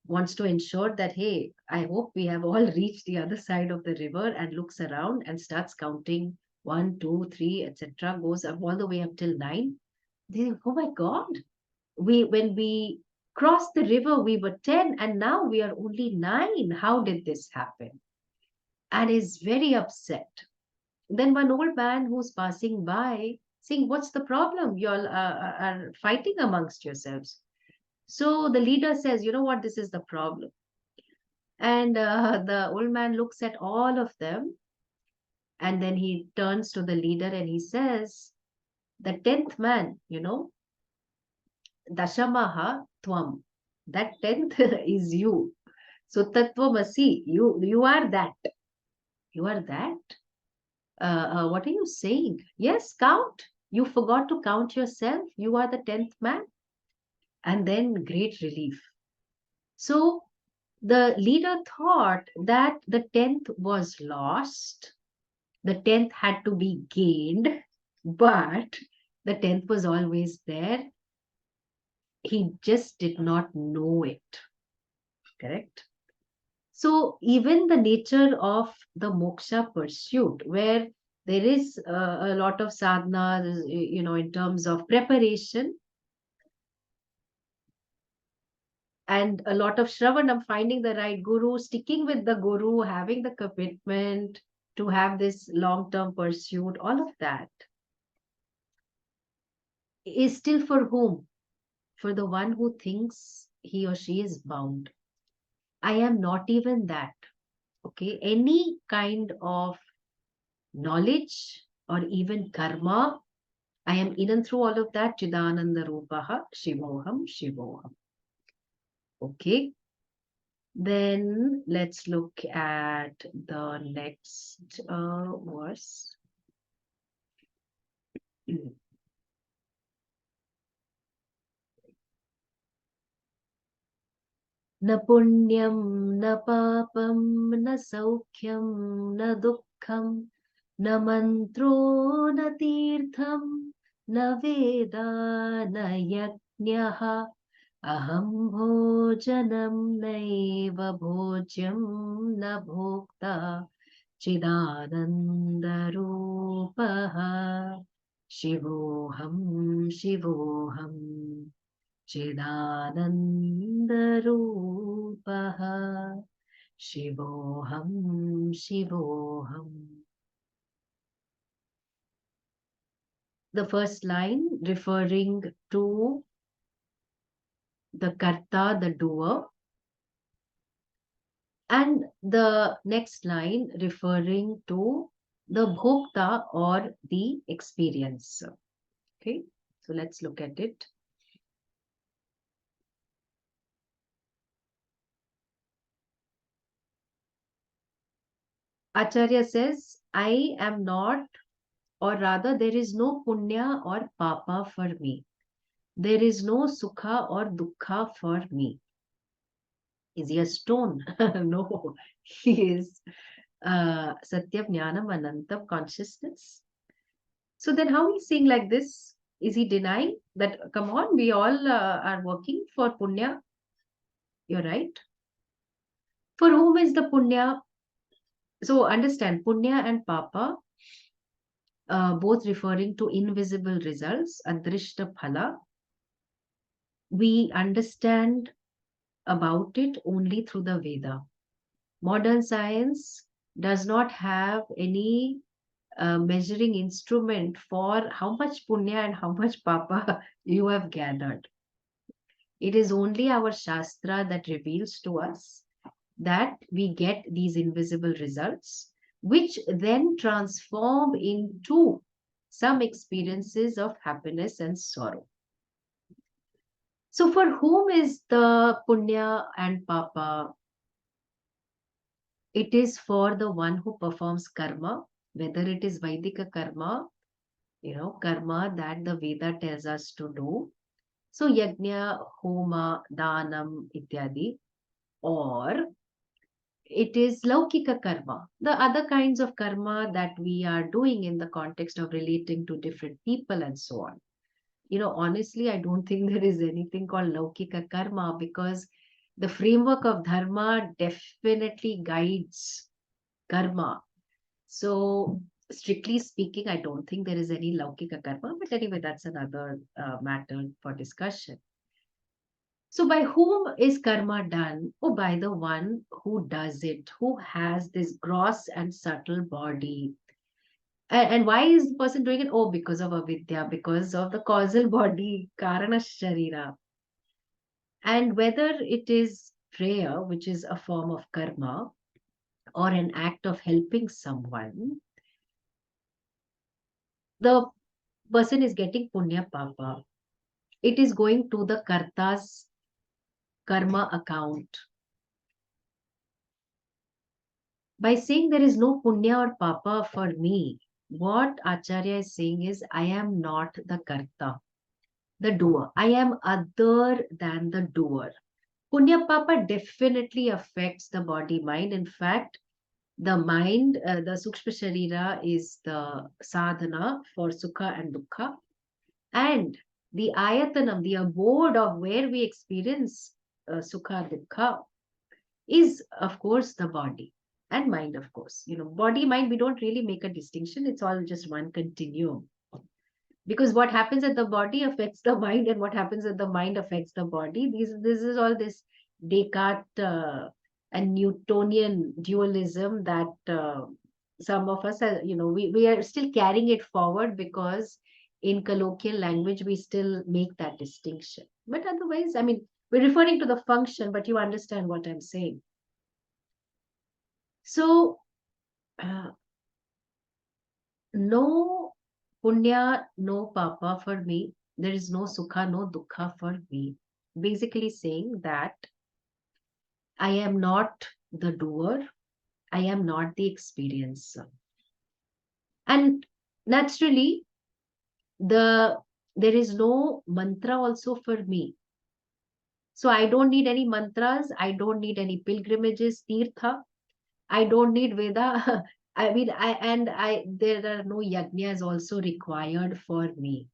wants to ensure that, hey, I hope we have all reached the other side of the river, and looks around and starts counting one, two, three, etc. Goes up all the way up till nine. They think, oh my God, when we crossed the river, we were 10 and now we are only nine. How did this happen? And is very upset. Then one old man who's passing by saying, what's the problem? You all are fighting amongst yourselves. So the leader says, you know what, this is the problem. And the old man looks at all of them, and then he turns to the leader and he says, the 10th man, Dashamaha Tvam, that 10th is you. So Tattvamasi, you are that. You are that. What are you saying? Yes, count. You forgot to count yourself. You are the 10th man. And then great relief. So the leader thought that the 10th was lost, the 10th had to be gained, But the 10th was always there. He just did not know it. Correct? So even the nature of the moksha pursuit, where there is a lot of sadhana, in terms of preparation, and a lot of shravanam, finding the right guru, sticking with the guru, having the commitment to have this long-term pursuit, all of that is still for whom? For the one who thinks he or she is bound. I am not even that. Okay. Any kind of knowledge or even karma, I am in and through all of that. Chidananda Rupaha, Shivoham, Shivoham. Okay. Then let's look at the next verse. Na punyam, na papam, na saukhyam, na dukkham, na mantro, na tirtham, na veda, na yajnaha, aham bhojanam naiva bhojyam, na bhokta, chidananda rupaha, shivoham, shivoham. Chidanandarupaha Shivoham Shivoham. The first line referring to the karta, the doer, and the next line referring to the bhokta or the experiencer. Okay, so let's look at it. Acharya says, I am not, or rather, there is no punya or papa for me. There is no sukha or dukkha for me. Is he a stone? No, he is Satyam Jnanam Anantam consciousness. So then, how he's saying like this? Is he denying that? Come on, we all are working for punya. You're right. For whom is the punya? So understand, punya and papa, both referring to invisible results, adrishta phala. We understand about it only through the Veda. Modern science does not have any measuring instrument for how much punya and how much papa you have gathered. It is only our shastra that reveals to us that we get these invisible results, which then transform into some experiences of happiness and sorrow. So, for whom is the punya and papa? It is for the one who performs karma, whether it is Vaidika karma, karma that the Veda tells us to do. So, yajna, homa, danam, ityadi, or it is laukika karma, the other kinds of karma that we are doing in the context of relating to different people and so on. Honestly, I don't think there is anything called laukika karma, because the framework of dharma definitely guides karma. So, strictly speaking, I don't think there is any laukika karma, but anyway, that's another matter for discussion. So, by whom is karma done? Oh, by the one who does it, who has this gross and subtle body. And why is the person doing it? Oh, because of avidya, because of the causal body, karana sharira. And whether it is prayer, which is a form of karma, or an act of helping someone, the person is getting punya papa. It is going to the karta's karma account. By saying there is no punya or papa for me, what Acharya is saying is, I am not the karta, the doer. I am other than the doer. Punya papa definitely affects the body mind. In fact, The mind, the Sukshma Sharira is the sadhana for Sukha and Dukkha. And the Ayatanam, the abode of where we experience Sukha, Dukkha, is, of course, the body and mind, of course. Body, mind, we don't really make a distinction. It's all just one continuum. Because what happens at the body affects the mind, and what happens at the mind affects the body. This is all this Descartes and Newtonian dualism that some of us are, we are still carrying it forward, because in colloquial language we still make that distinction. But otherwise, I mean, we're referring to the function, but you understand what I'm saying. So, no punya, no papa for me. There is no sukha, no dukkha for me. Basically saying that I am not the doer, I am not the experiencer. And naturally, there is no mantra also for me. So I don't need any mantras, I don't need any pilgrimages, tirtha, I don't need Veda. I mean, there are no yajnas also required for me.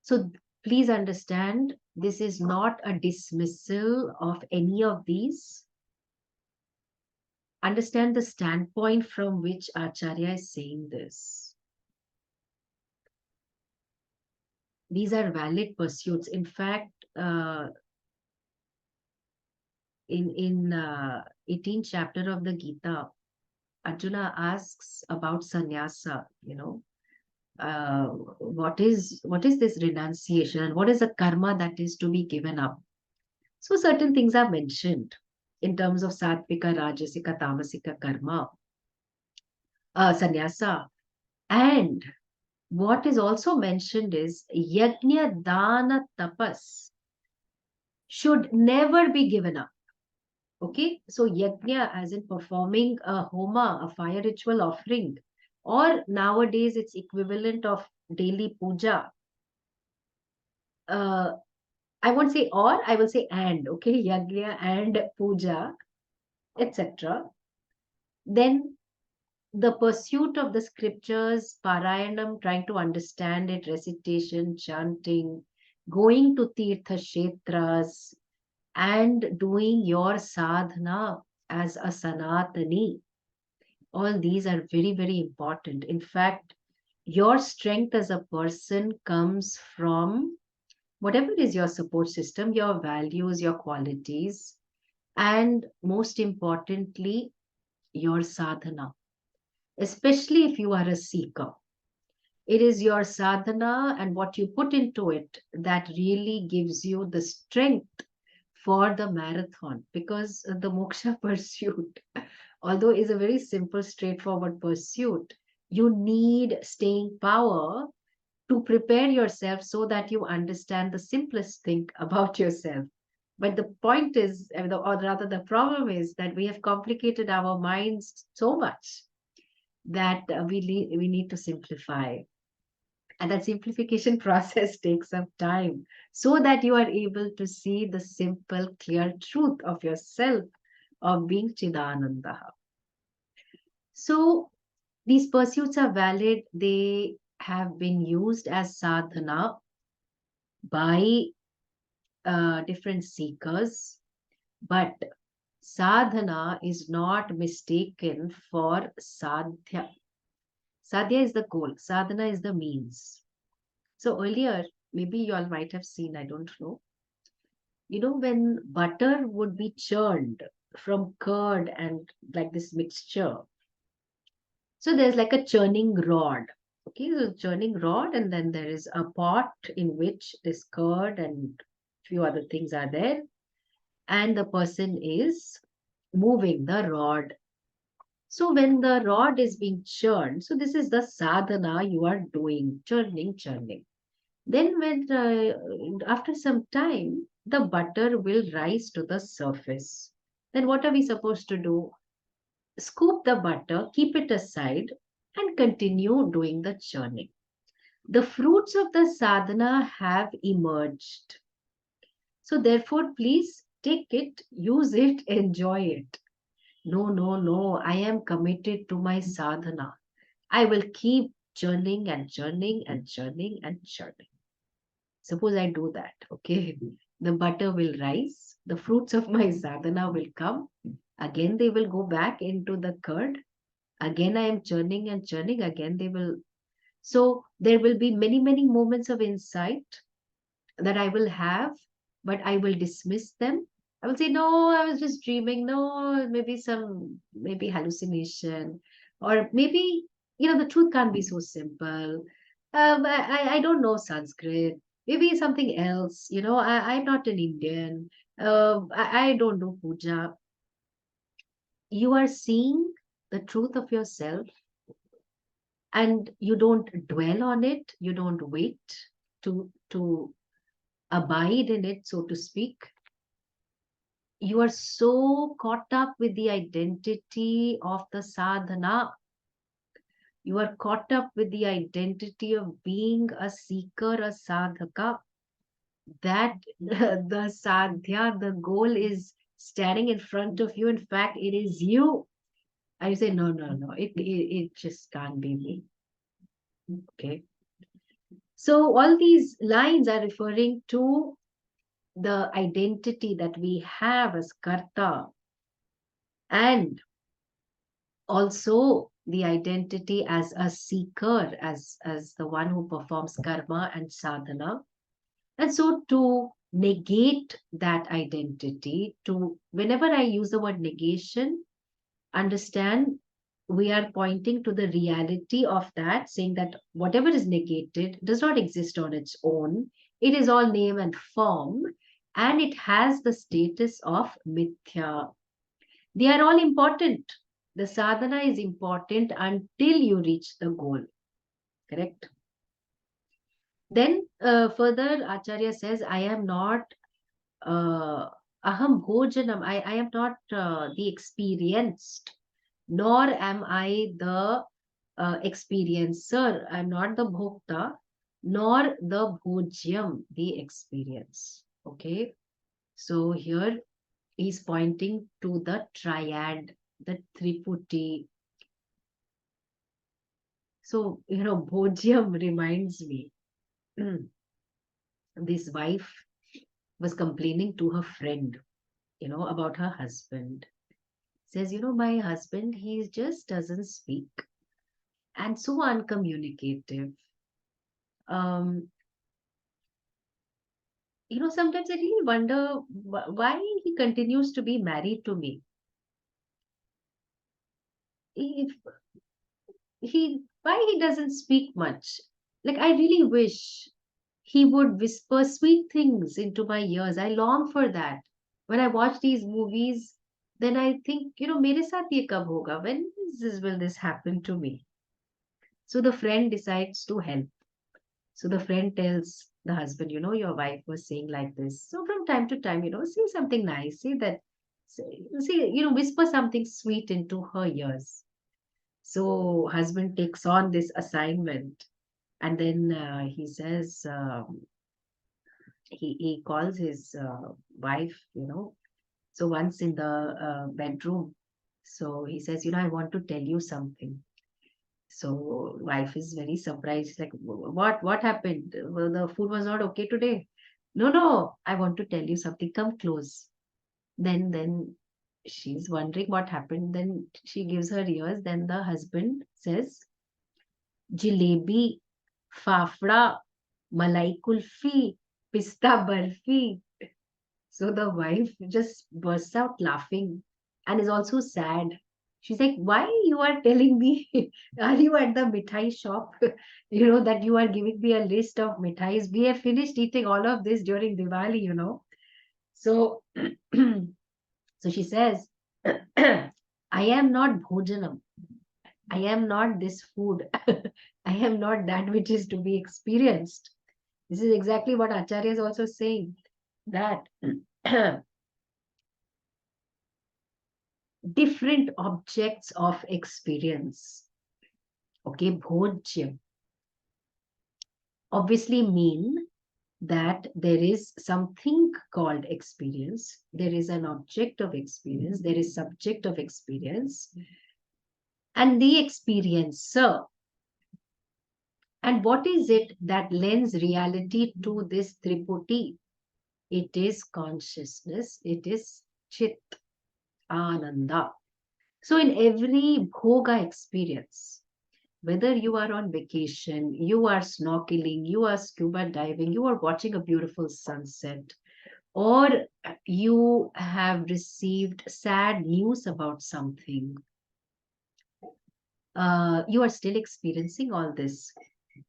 So please understand, this is not a dismissal of any of these. Understand the standpoint from which Acharya is saying this. These are valid pursuits. In fact, in 18th chapter of the Gita, Arjuna asks about sannyasa, what is this renunciation, and what is the karma that is to be given up. So certain things are mentioned in terms of sattvika, rajasika, tamasika karma, sannyasa. And what is also mentioned is yajna, dana, tapas should never be given up. Okay, so yajna, as in performing a homa, a fire ritual offering, or nowadays it's equivalent of daily puja. I won't say or, I will say and, okay, yajna and puja, etc. Then the pursuit of the scriptures, parayanam, trying to understand it, recitation, chanting, going to tirtha kshetras, and doing your sadhana as a sanatani. All these are very, very important. In fact, your strength as a person comes from whatever is your support system, your values, your qualities, and most importantly, your sadhana, especially if you are a seeker. It is your sadhana and what you put into it that really gives you the strength for the marathon, because the moksha pursuit, although is a very simple, straightforward pursuit, you need staying power to prepare yourself so that you understand the simplest thing about yourself. But the point is, or rather, the problem is that we have complicated our minds so much that we need to simplify. And that simplification process takes some time so that you are able to see the simple, clear truth of yourself, of being chidananda. So these pursuits are valid. They have been used as sadhana by different seekers, but sadhana is not mistaken for sadhya. Sadhya is the goal, sadhana is the means. So earlier, maybe you all might have seen, I don't know, when butter would be churned from curd and like this mixture. So there's like a churning rod. Okay, so churning rod, and then there is a pot in which this curd and few other things are there, and the person is moving the rod. So when the rod is being churned, so this is the sadhana you are doing, churning. Then when after some time, the butter will rise to the surface. Then what are we supposed to do? Scoop the butter, keep it aside, and continue doing the churning. The fruits of the sadhana have emerged. So therefore, please take it, use it, enjoy it. No, I am committed to my sadhana. I will keep churning and churning and churning and churning. Suppose I do that, okay? The butter will rise, the fruits of my sadhana will come. Again, they will go back into the curd. Again, I am churning and churning. Again, they will. So there will be many, many moments of insight that I will have, but I will dismiss them. I will say, no, I was just dreaming. No, maybe hallucination. Or maybe, the truth can't be so simple. I don't know Sanskrit. Maybe something else. I'm not an Indian. I don't do puja. You are seeing the truth of yourself and you don't dwell on it. You don't wait to abide in it, so to speak. You are so caught up with the identity of the sadhana. You are caught up with the identity of being a seeker, a sadhaka, that the sadhya, the goal is standing in front of you. In fact, it is you. And you say, no, it just can't be me. Okay. So all these lines are referring to the identity that we have as karta, and also the identity as a seeker, as the one who performs karma and sadhana. And so to negate that identity, to whenever I use the word negation, understand we are pointing to the reality of that, saying that whatever is negated does not exist on its own. It is all name and form, and it has the status of mithya. They are all important. The sadhana is important until you reach the goal. Correct? Then further, Acharya says, I am not aham bhojanam. I am not the experienced, nor am I the experiencer. I'm not the bhokta, nor the bhojyam, the experience. Okay. So here he's pointing to the triad, the triputi. So, bhojyam reminds me, this wife was complaining to her friend, about her husband. Says, my husband, he just doesn't speak and so uncommunicative. Um, sometimes I really wonder why he continues to be married to me. If why he doesn't speak much? Like, I really wish he would whisper sweet things into my ears. I long for that. When I watch these movies, then I think, mere saath ye kab hoga? When will this happen to me? So the friend decides to help. So the friend tells the husband, your wife was saying like this. So from time to time, say something nice, whisper something sweet into her ears. So husband takes on this assignment, and then he says, he calls his wife, so once in the bedroom. So he says, I want to tell you something. So wife is very surprised, like, what happened? Well, the food was not okay today. No, I want to tell you something. Come close. Then she's wondering what happened. Then she gives her ears. Then the husband says, jalebi, fafda, malai kulfi, pista barfi. So the wife just bursts out laughing and is also sad. She's like, why you are telling me? Are you at the mithai shop? That you are giving me a list of mithais. We have finished eating all of this during Diwali. So, so she says, I am not bhojanam. I am not this food. I am not that which is to be experienced. This is exactly what Acharya is also saying, that different objects of experience, okay, bhojya, obviously mean that there is something called experience, there is an object of experience, there is subject of experience, and the experiencer. And what is it that lends reality to this triputi? It is consciousness, it is chit, ananda. So in every bhoga experience, whether you are on vacation, you are snorkeling, you are scuba diving, you are watching a beautiful sunset, or you have received sad news about something, you are still experiencing all this.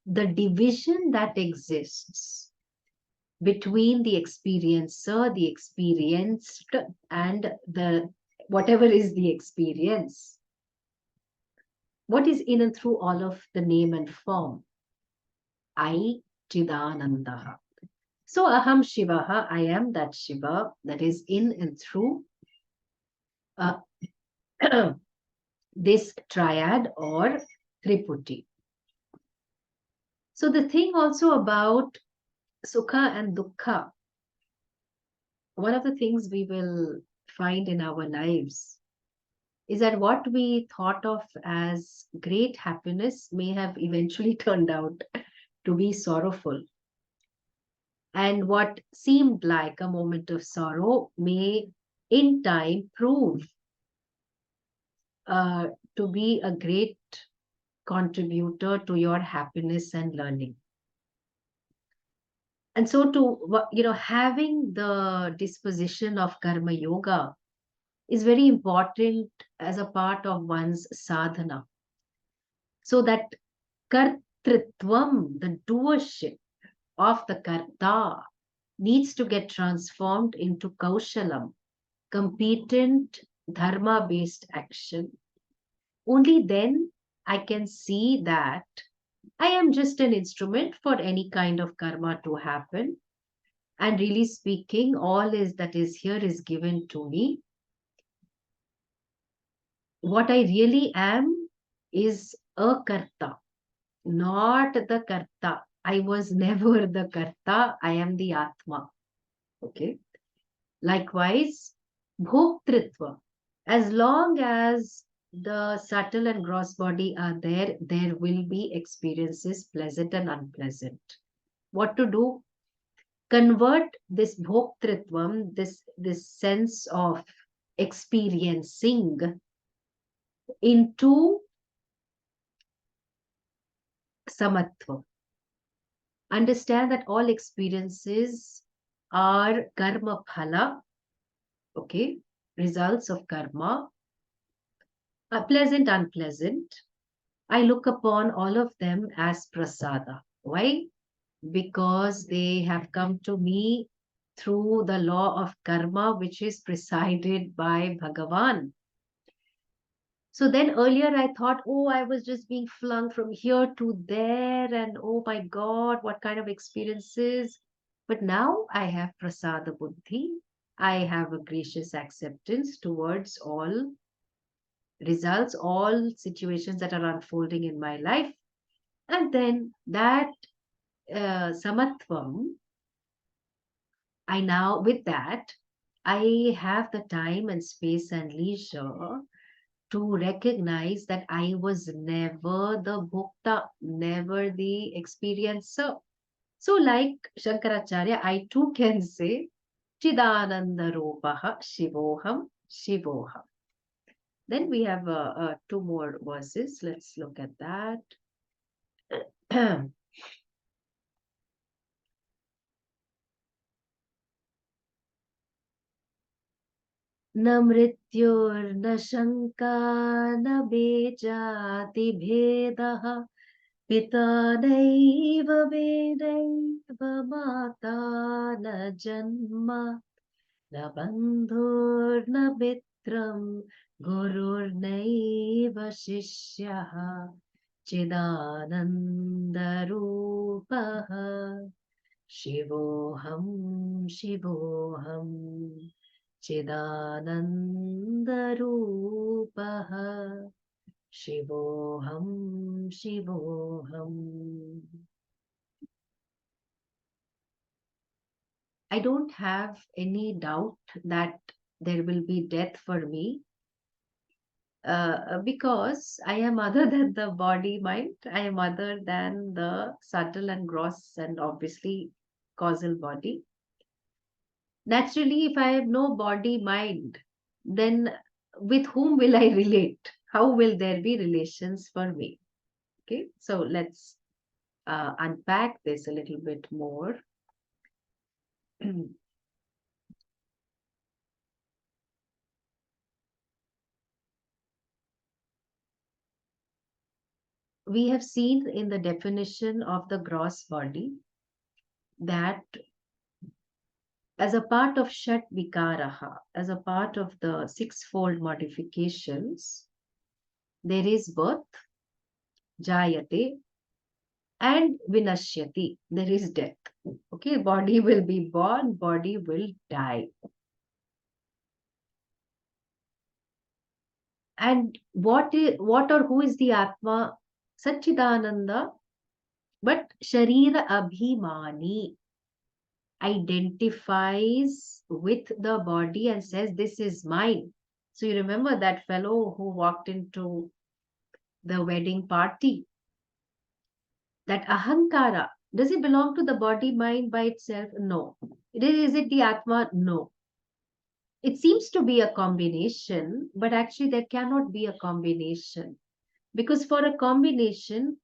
The division that exists between the experiencer, the experienced, and the whatever is the experience, what is in and through all of the name and form? I, chidananda. So aham shivaha, I am that Shiva that is in and through uh, this triad or triputi. So the thing also about sukha and dukkha, one of the things we will find in our lives is that what we thought of as great happiness may have eventually turned out to be sorrowful. And what seemed like a moment of sorrow may, in time, prove uh, to be a great contributor to your happiness and learning. And so, having the disposition of karma yoga is very important as a part of one's sadhana. So that kartritvam, the doership of the karta, needs to get transformed into kaushalam, competent dharma based action. Only then I can see that I am just an instrument for any kind of karma to happen. And really speaking, all is that is here is given to me. What I really am is a karta, not the karta. I was never the karta. I am the Atma. Okay. Likewise, bhoktritva. As long as the subtle and gross body are there, there will be experiences, pleasant and unpleasant. What to do? Convert this bhoktritvam, this sense of experiencing, into samatva. Understand that all experiences are karma phala, okay, results of karma, pleasant, unpleasant. I look upon all of them as prasada. Why? Because they have come to me through the law of karma, which is presided by Bhagavan. So then earlier I thought, oh, I was just being flung from here to there, and oh my God, what kind of experiences. But now I have prasada buddhi. I have a gracious acceptance towards all results, all situations that are unfolding in my life. And then that samatvam, I now, with that, I have the time and space and leisure to recognize that I was never the bhokta, never the experiencer. So, like Shankaracharya, I too can say, Chidananda Rupaha Shivoham Shivoham. Then we have two more verses. Let's look at that. न मृत्युर्न शङ्का न बेजाति भेदः पिता नैव वेदैव माता न जन्म न बन्धुर्न मित्रं गुरुर्नैव शिष्यः चिदानन्दरूपः शिवोऽहं शिवोऽहं चिदानन्दरूपः शिवोऽहं शिवोऽहम्. I don't have any doubt that there will be death for me, because I am other than the body mind. I am other than the subtle and gross and obviously causal body. Naturally, if I have no body mind, then with whom will I relate? How will there be relations for me? Okay, so let's unpack this a little bit more. We have seen in the definition of the gross body that as a part of Shat Vikaraha, as a part of the sixfold modifications, there is birth, jayate, and vinashyati. There is death. Okay, body will be born, body will die. And what or who is the Atma? Satchidananda, but Sharira Abhimani identifies with the body and says, this is mine. So you remember that fellow who walked into the wedding party, that ahankaara, does it belong to the body mind by itself? No. Is it the Atma? No. It seems to be a combination, but actually there cannot be a combination. Because for a combination,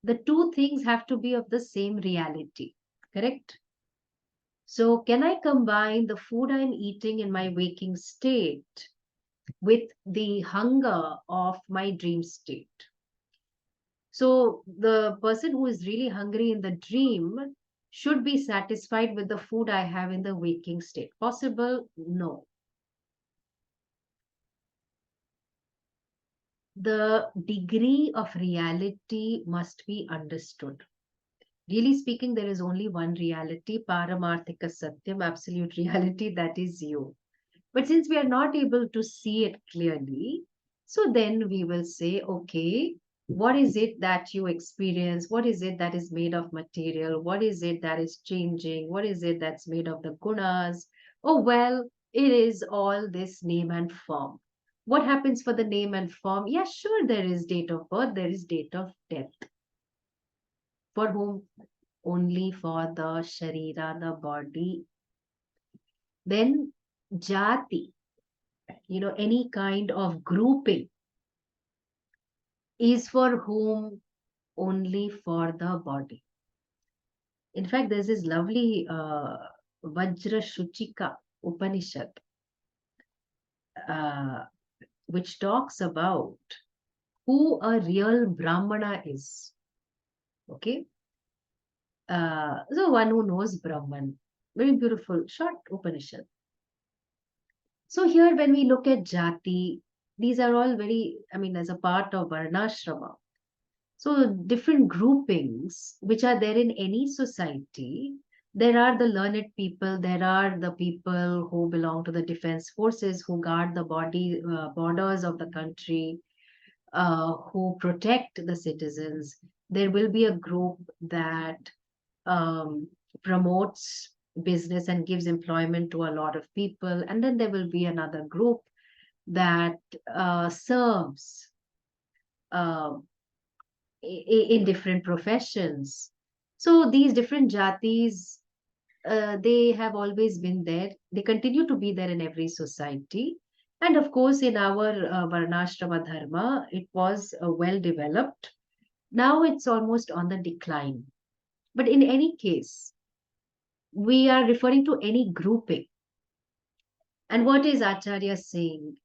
the two things have to be of the same reality. Correct? So, can I combine the food I'm eating in my waking state with the hunger of my dream state? So, the person who is really hungry in the dream should be satisfied with the food I have in the waking state. Possible? No. The degree of reality must be understood. Really speaking, there is only one reality, Paramarthika Satyam, absolute reality, that is you. But since we are not able to see it clearly, so then we will say, okay, what is it that you experience? What is it that is made of material? What is it that is changing? What is it that's made of the gunas? Oh, well, it is all this name and form. What happens for the name and form? Yeah, sure, there is date of birth, there is date of death. For whom? Only for the sharira, the body. Then jati, any kind of grouping is for whom? Only for the body. In fact, there's this lovely Vajra Shuchika Upanishad, uh, which talks about who a real Brahmana is. Okay. So one who knows Brahman. Very beautiful, short Upanishad. So here, when we look at jati, these are all very, as a part of Varnashrama. So different groupings which are there in any society. There are the learned people, there are the people who belong to the defense forces, who guard the borders of the country, who protect the citizens. There will be a group that um, promotes business and gives employment to a lot of people. And then there will be another group that serves uh, in different professions. So these different jatis, they have always been there. They continue to be there in every society. And of course, in our Varnashrama Dharma, it was well developed. Now it's almost on the decline. But in any case, we are referring to any grouping. And what is Acharya saying?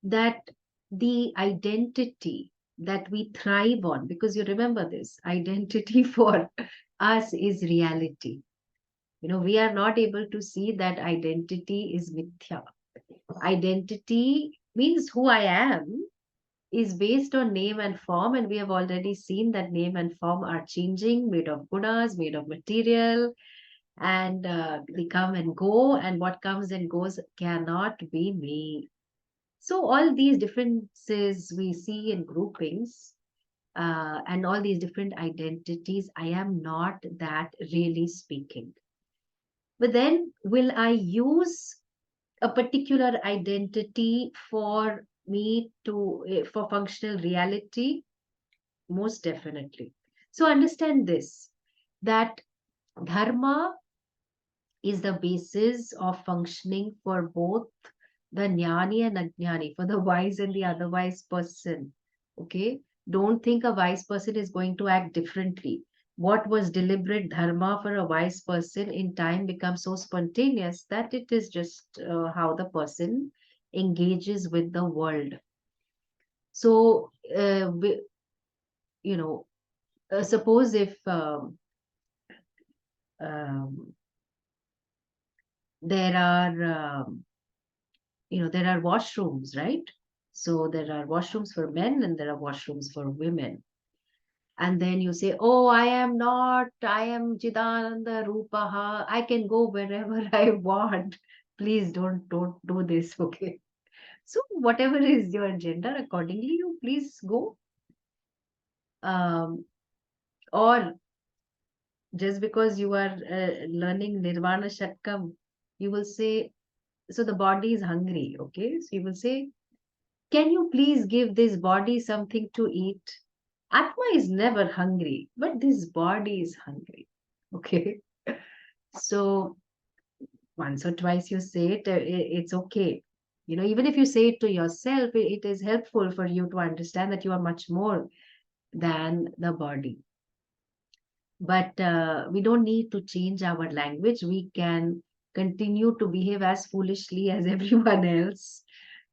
That the identity that we thrive on, because you remember this, identity for us is reality. We are not able to see that identity is mithya. Identity means who I am is based on name and form, and we have already seen that name and form are changing, made of gunas, made of material, and they come and go, and what comes and goes cannot be me. So all these differences we see in groupings, and all these different identities, I am not that really speaking. But then will I use a particular identity for me to, for functional reality? Most definitely. So understand this, that dharma is the basis of functioning for both the jnani and ajnani, for the wise and the otherwise person. Okay? Don't think a wise person is going to act differently. What was deliberate dharma for a wise person in time becomes so spontaneous that it is just how the person engages with the world. So, you know, suppose if um, there are there are washrooms, right? So there are washrooms for men and there are washrooms for women. And then you say, oh, I am chidananda rupaha, I can go wherever I want. Please don't do this. Okay? So whatever is your gender, accordingly you please go. Or just because you are learning Nirvana Shatkam, you will say, so the body is hungry. Okay, so you will say, can you please give this body something to eat? Atma is never hungry, but this body is hungry. Okay. So once or twice you say it, it's okay. Even if you say it to yourself, it is helpful for you to understand that you are much more than the body. But we don't need to change our language. We can continue to behave as foolishly as everyone else,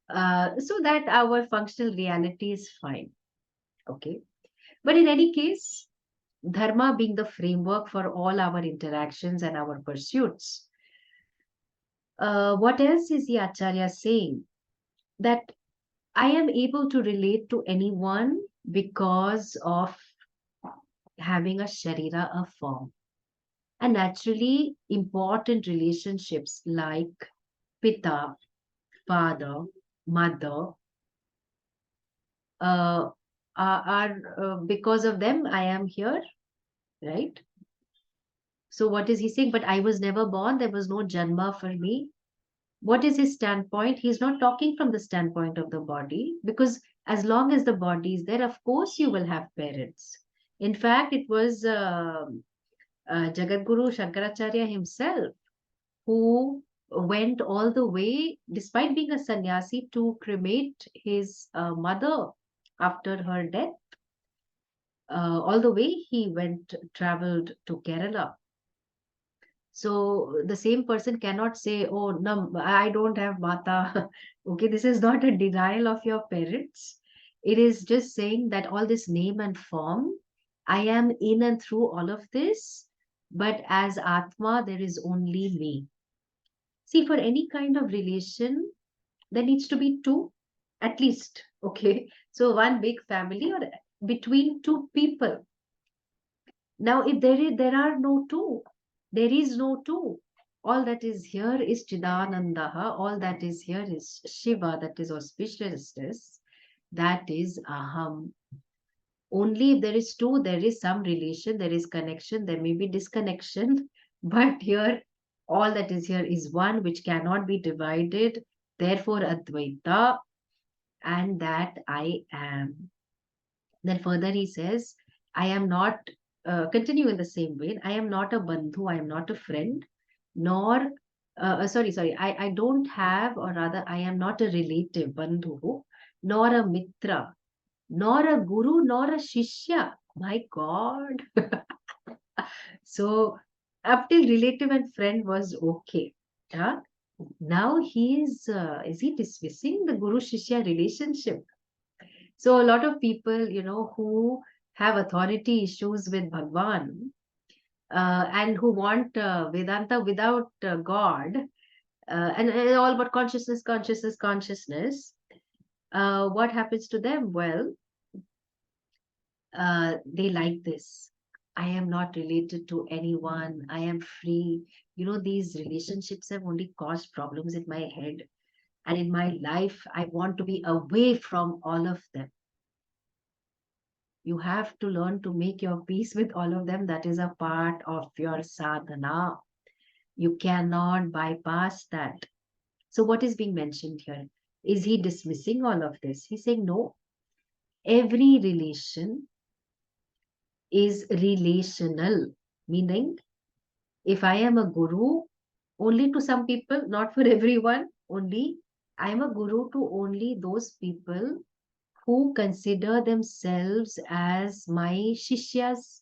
so that our functional reality is fine. Okay. But in any case, dharma being the framework for all our interactions and our pursuits, what else is the Acharya saying? That I am able to relate to anyone because of having a sharira, a form. And naturally, important relationships like Pita, father, mother, uh, because of them, I am here, right? So, what is he saying? But I was never born, there was no Janma for me. What is his standpoint? He's not talking from the standpoint of the body, because as long as the body is there, of course, you will have parents. In fact, it was Jagadguru Shankaracharya himself who went all the way, despite being a sannyasi, to cremate his mother after her death. All the way he went, traveled to Kerala. So the same person cannot say, oh, no, I don't have mata. Okay, this is not a denial of your parents. It is just saying that all this name and form, I am in and through all of this, but as Atma, there is only me. See, for any kind of relation, there needs to be two, at least. Okay, so one big family or between two people. Now, if there are no two, there is no two. All that is here is Chidanandaha. All that is here is Shiva, that is auspiciousness. That is Aham. Only if there is two, there is some relation, there is connection, there may be disconnection. But here, all that is here is one which cannot be divided. Therefore, Advaita, and that I am. Then further he says, I am not, continue in the same vein, I am not a bandhu, I am not a friend, nor, I don't have, or rather, I am not a relative, bandhu, nor a mitra, nor a guru, nor a shishya. My God. So, up till relative and friend was okay. Yeah? Now is he dismissing the guru shishya relationship? So a lot of people, who have authority issues with Bhagwan, and who want Vedanta without God, and all but consciousness, consciousness, consciousness, what happens to them? Well, they like this. I am not related to anyone. I am free. These relationships have only caused problems in my head. And in my life, I want to be away from all of them. You have to learn to make your peace with all of them. That is a part of your sadhana. You cannot bypass that. So, what is being mentioned here? Is he dismissing all of this? He's saying, no, every relation is relational, meaning if I am a guru only to some people, not for everyone, only I am a guru to only those people who consider themselves as my shishyas,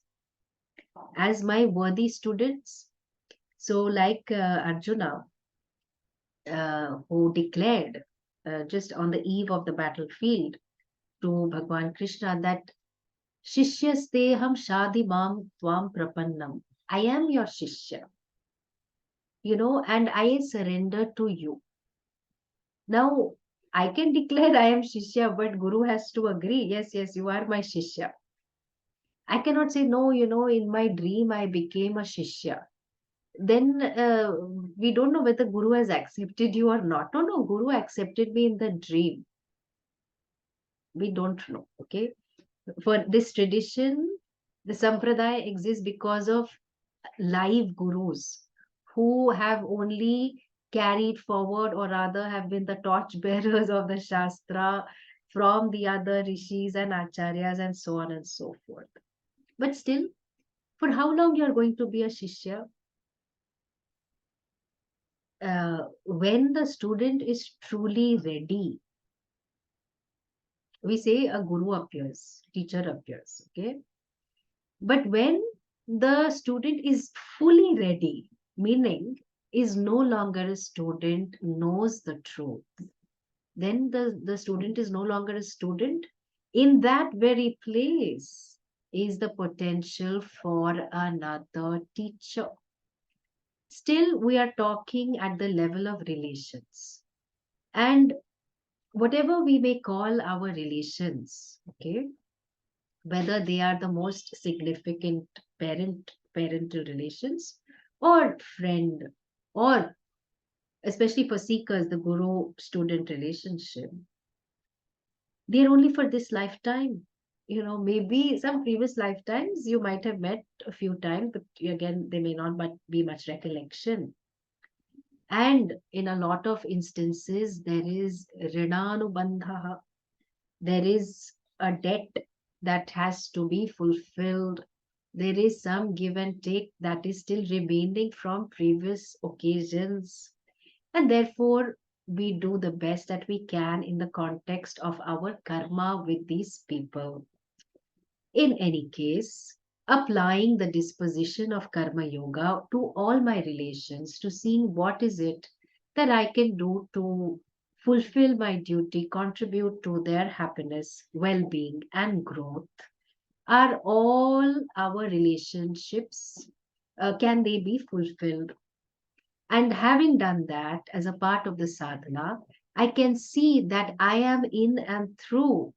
as my worthy students. So, like Arjuna, who declared just on the eve of the battlefield to Bhagwan Krishna that Shishyasteham Shadi Mam Tvam Prapannam. I am your Shishya, and I surrender to you. Now, I can declare I am Shishya, but Guru has to agree. Yes, yes, you are my Shishya. I cannot say, no, in my dream I became a Shishya. Then we don't know whether Guru has accepted you or not. No, no, Guru accepted me in the dream. We don't know. Okay. For this tradition, the Sampradaya exists because of live gurus who have only carried forward, or rather have been the torch bearers of the Shastra from the other rishis and acharyas and so on and so forth. But still, for how long you are going to be a Shishya? When the student is truly ready, we say a guru appears, teacher appears, okay? But when the student is fully ready, meaning is no longer a student, knows the truth, then the student is no longer a student. In that very place is the potential for another teacher. Still, we are talking at the level of relations. And whatever we may call our relations, okay, whether they are the most significant parental relations or friend, or especially for seekers, the guru student relationship, they're only for this lifetime. Maybe some previous lifetimes you might have met a few times, but again, there may not be much recollection. And in a lot of instances, there is rinanubandha, there is a debt that has to be fulfilled. There is some give and take that is still remaining from previous occasions. And therefore, we do the best that we can in the context of our karma with these people. In any case, applying the disposition of karma yoga to all my relations, to seeing what is it that I can do to fulfill my duty, contribute to their happiness, well-being, and growth. Are all our relationships, can they be fulfilled? And having done that as a part of the sadhana, I can see that I am in and through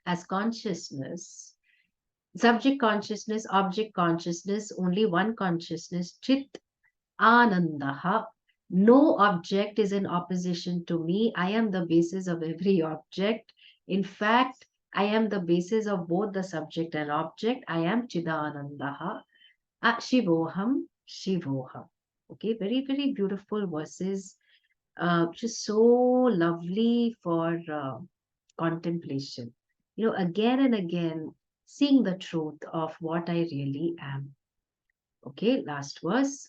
as consciousness, subject consciousness, object consciousness, only one consciousness, chit anandaha. No object is in opposition to me. I am the basis of every object. In fact, I am the basis of both the subject and object. I am chidanandaha. Shivoham, Shivoham. Okay, very, very beautiful verses. Just so lovely for contemplation. Again and again, seeing the truth of what I really am. Okay, last verse.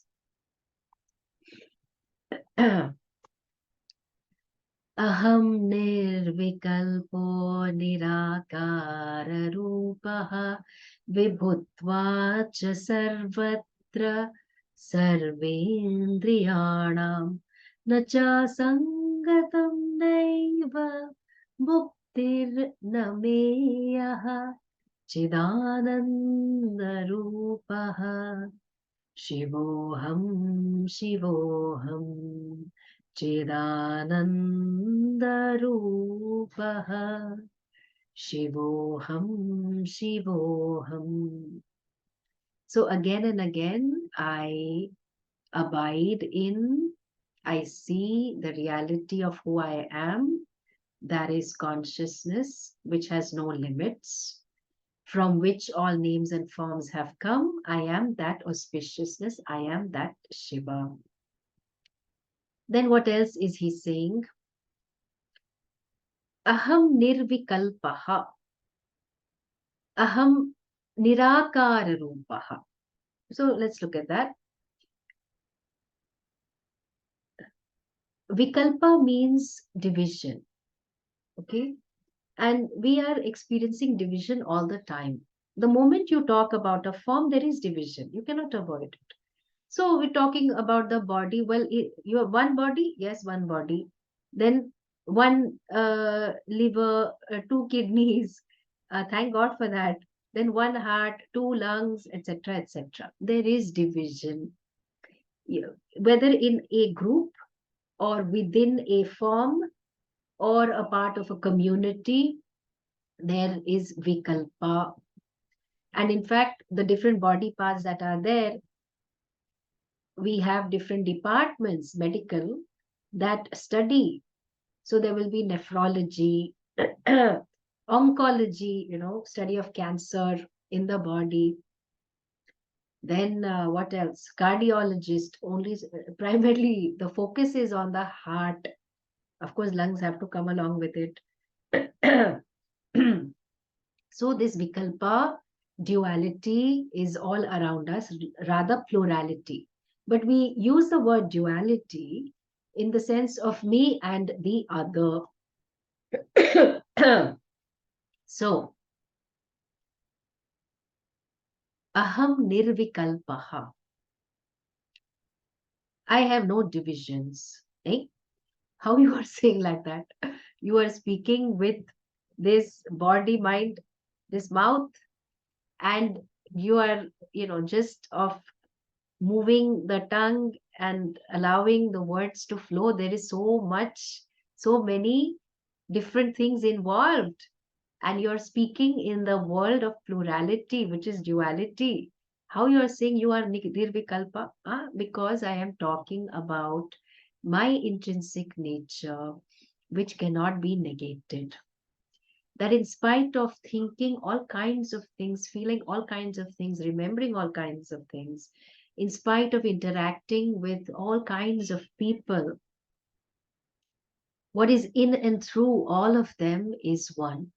अहं निर्विकल्पो निराकाररूपः विभुत्वाच्च सर्वत्र सर्वेन्द्रियाणां न चासङ्गतं नैव मुक्तिर्न मेयः चिदानन्दरूपः शिवोऽहं शिवोऽहं चिदानन्दरूपः शिवोऽहं शिवोऽहं. So again and again, I abide in, I see the reality of who I am. That is consciousness, which has no limits. from which all names and forms have come. I am that auspiciousness. I am that Shiva. Then what else is he saying? Aham nirvikalpaha. Aham nirakara rupaha. So let's look at that. Vikalpa means division. Okay. And we are experiencing division all the time. The moment you talk about a form, there is division. You cannot avoid it. So we're talking about the body. Well, you have one body, yes, one body. Then one liver, two kidneys. Thank God for that. Then one heart, two lungs, etc., etc. There is division. Whether in a group or within a form or a part of a community, there is vikalpa. And in fact, the different body parts that are there, we have different departments, medical, that study. So there will be nephrology, oncology, study of cancer in the body. Then what else? Cardiologist, only primarily the focus is on the heart. Of course, lungs have to come along with it. So this vikalpa duality is all around us, rather plurality. But we use the word duality in the sense of me and the other. So, aham nirvikalpaha. I have no divisions. Eh? How you are saying like that? You are speaking with this body, mind, this mouth, and you are, just of moving the tongue and allowing the words to flow. There is so many different things involved. And you're speaking in the world of plurality, which is duality. How you're saying you are nirvikalpa? Because I am talking about my intrinsic nature, which cannot be negated. That in spite of thinking all kinds of things, feeling all kinds of things, remembering all kinds of things, in spite of interacting with all kinds of people, what is in and through all of them is one.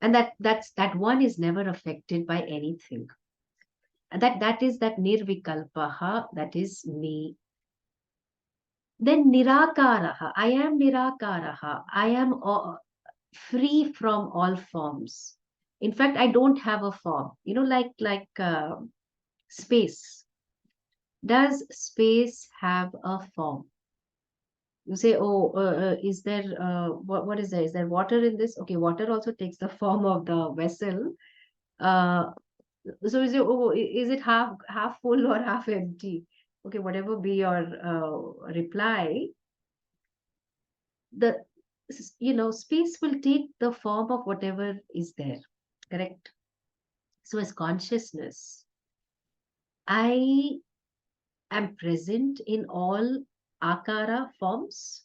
And that one is never affected by anything. And that is that nirvikalpaha, that is me. Then nirakaraha, I am nirakaraha, I am free from all forms. In fact, I don't have a form. Like space. Does space have a form? You say, oh, is there, what is there? Is there water in this? Okay, water also takes the form of the vessel. Uh, so you say, oh, is it half full or half empty? Okay, whatever be your reply, the space will take the form of whatever is there. Correct? So as consciousness, I am present in all akara forms.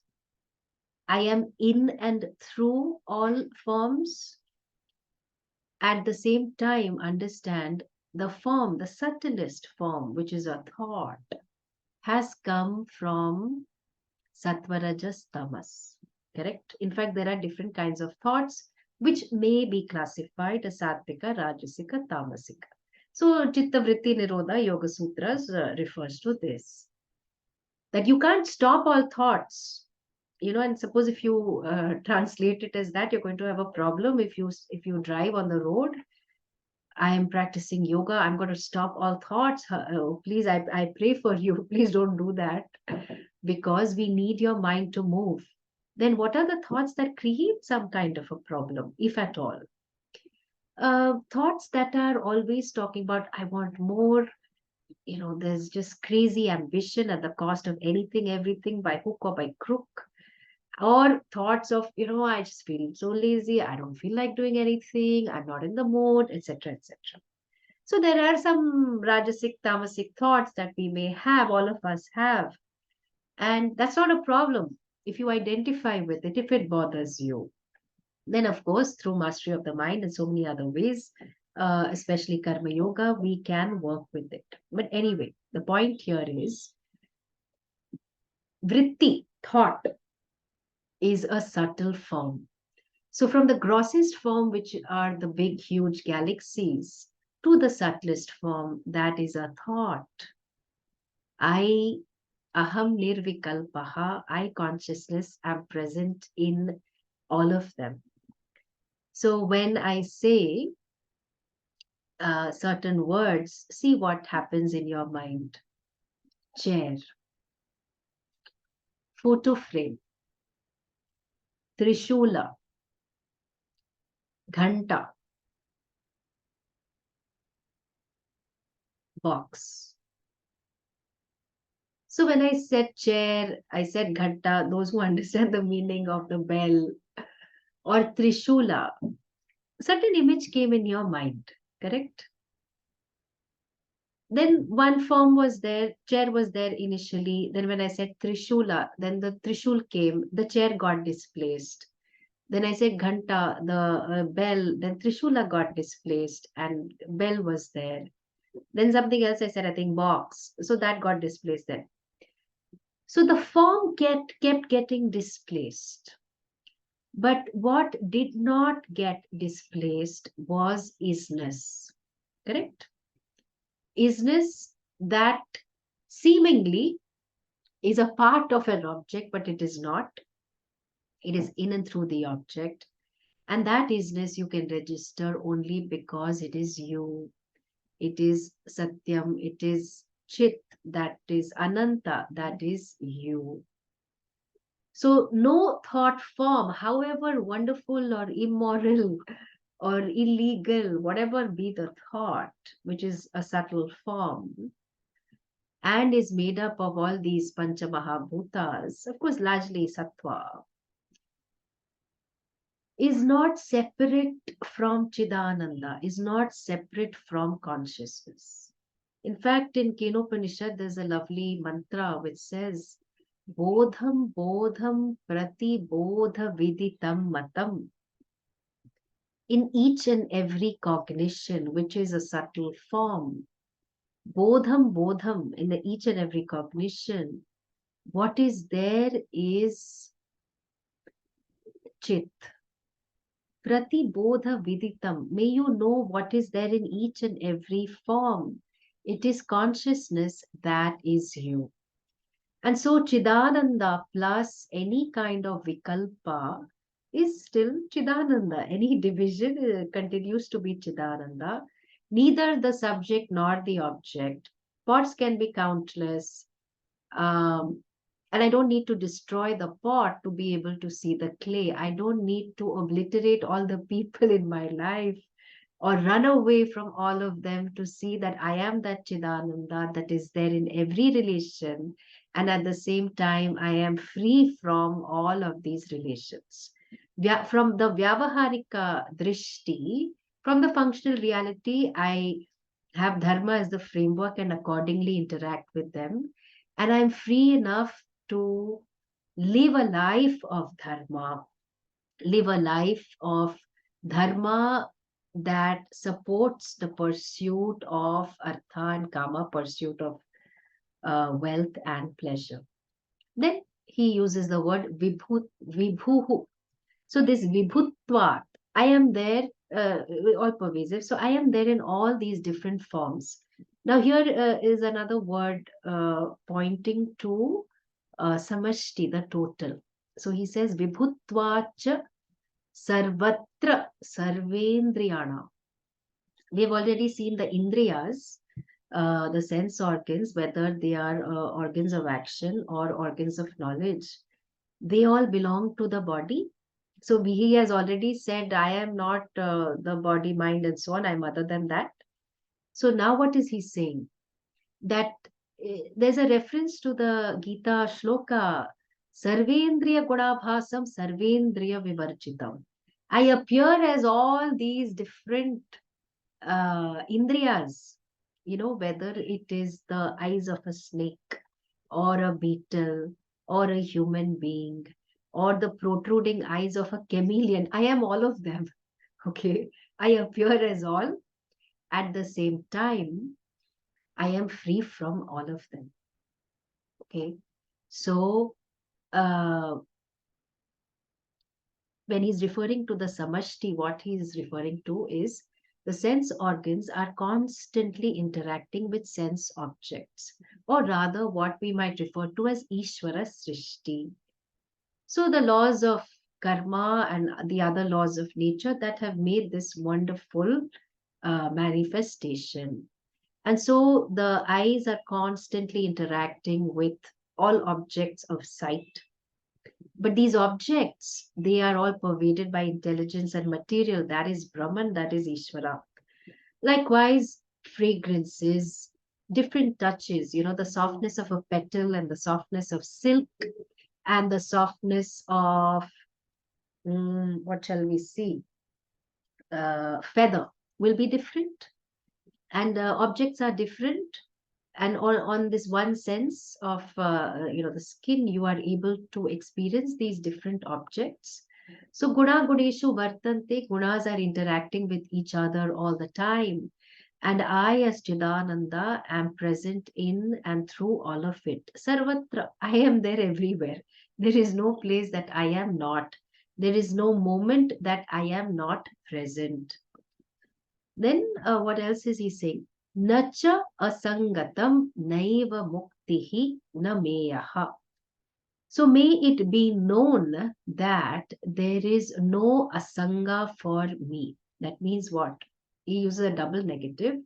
I am in and through all forms. At the same time, understand the form, the subtlest form, which is a thought, has come from sattva, rajas, tamas. Correct? In fact, there are different kinds of thoughts which may be classified as sattvika, rajasika, tamasika. So, Chitta Vritti Nirodha Yoga Sutras refers to this. That you can't stop all thoughts. And suppose if you translate it as that, you're going to have a problem. If you drive on the road, I am practicing yoga, I'm going to stop all thoughts. Oh, please, I pray for you. Please don't do that, because we need your mind to move. Then what are the thoughts that create some kind of a problem, if at all? Thoughts that are always talking about, I want more. There's just crazy ambition at the cost of anything, everything, by hook or by crook. Or thoughts of, I just feel so lazy, I don't feel like doing anything, I'm not in the mood, etc., etc. So there are some rajasic, tamasic thoughts that we may have, all of us have. And that's not a problem if you identify with it, if it bothers you. Then, of course, through mastery of the mind and so many other ways, especially karma yoga, we can work with it. But anyway, the point here is vritti, thought, is a subtle form. So, from the grossest form, which are the big, huge galaxies, to the subtlest form, that is a thought. I, aham nirvikalpaha, I consciousness am present in all of them. So, when I say certain words, see what happens in your mind. Chair, photo frame, trishula, ghanta, box. So when I said chair, I said ghanta, those who understand the meaning of the bell, or trishula, certain image came in your mind, correct? Then one form was there, chair was there initially. Then when I said trishula, then the trishul came, the chair got displaced. Then I said ghanta, the bell, then trishula got displaced and bell was there. Then something else I said, I think box. So that got displaced then. So the form kept getting displaced. But what did not get displaced was isness. Correct? Isness that seemingly is a part of an object, but it is not. It is in and through the object. And that isness you can register only because it is you. It is Satyam, it is Chit, that is Ananta, that is you. So no thought form, however wonderful or immoral or illegal, whatever be the thought, which is a subtle form, and is made up of all these Panchamahabhutas, of course, largely Sattva, is not separate from Chidananda, is not separate from consciousness. In fact, in Kenopanishad, there's a lovely mantra which says, Bodham Bodham Prati Bodha Viditam Matam. In each and every cognition, which is a subtle form, Bodham Bodham, in each and every cognition, what is there is Chit. Prati Bodha Viditam. May you know what is there in each and every form. It is consciousness that is you. And so Chidananda plus any kind of Vikalpa is still Chidananda. Any division continues to be Chidananda. Neither the subject nor the object. Pots can be countless. Um, and I don't need to destroy the pot to be able to see the clay. I don't need to obliterate all the people in my life or run away from all of them to see that I am that Chidananda that is there in every relation. And at the same time, I am free from all of these relations. From the Vyavaharika Drishti, from the functional reality, I have Dharma as the framework and accordingly interact with them. And I'm free enough to live a life of Dharma, live a life of Dharma that supports the pursuit of artha and kama, pursuit of wealth and pleasure. Then he uses the word vibhuhu. So this vibhutvat, I am there, all pervasive. So I am there in all these different forms. Now here is another word pointing to samashti, the total. So he says vibhutvacha sarvatra sarvendriyana. We've already seen the indriyas, the sense organs, whether they are organs of action or organs of knowledge. They all belong to the body. So he has already said, I am not the body, mind, and so on. I'm other than that. So now what is he saying? That there's a reference to the Gita shloka, Sarvendriya Gudabhasam Sarvendriya Vivarchitam. I appear as all these different indriyas, whether it is the eyes of a snake or a beetle or a human being or the protruding eyes of a chameleon. I am all of them. Okay. I appear as all. At the same time, I am free from all of them. Okay. So, uh, when he's referring to the samashti, what he is referring to is the sense organs are constantly interacting with sense objects, or rather, what we might refer to as Ishvara Srishti. So, the laws of karma and the other laws of nature that have made this wonderful manifestation. And so, the eyes are constantly interacting with all objects of sight, but these objects, they are all pervaded by intelligence and material. That is Brahman, that is Ishvara. Likewise, fragrances, different touches, the softness of a petal and the softness of silk and the softness of, what shall we see, feather will be different. And objects are different, and on this one sense of the skin, you are able to experience these different objects. So guna guneshu vartante, gunas are interacting with each other all the time, and I as chidananda am present in and through all of it. Sarvatra, I am there everywhere. There is no place that I am not. There is no moment that I am not present. Then what else is he saying? Nacha asangatam naiva muktihi nameyaha. So may it be known that there is no asanga for me. That means what? He uses a double negative.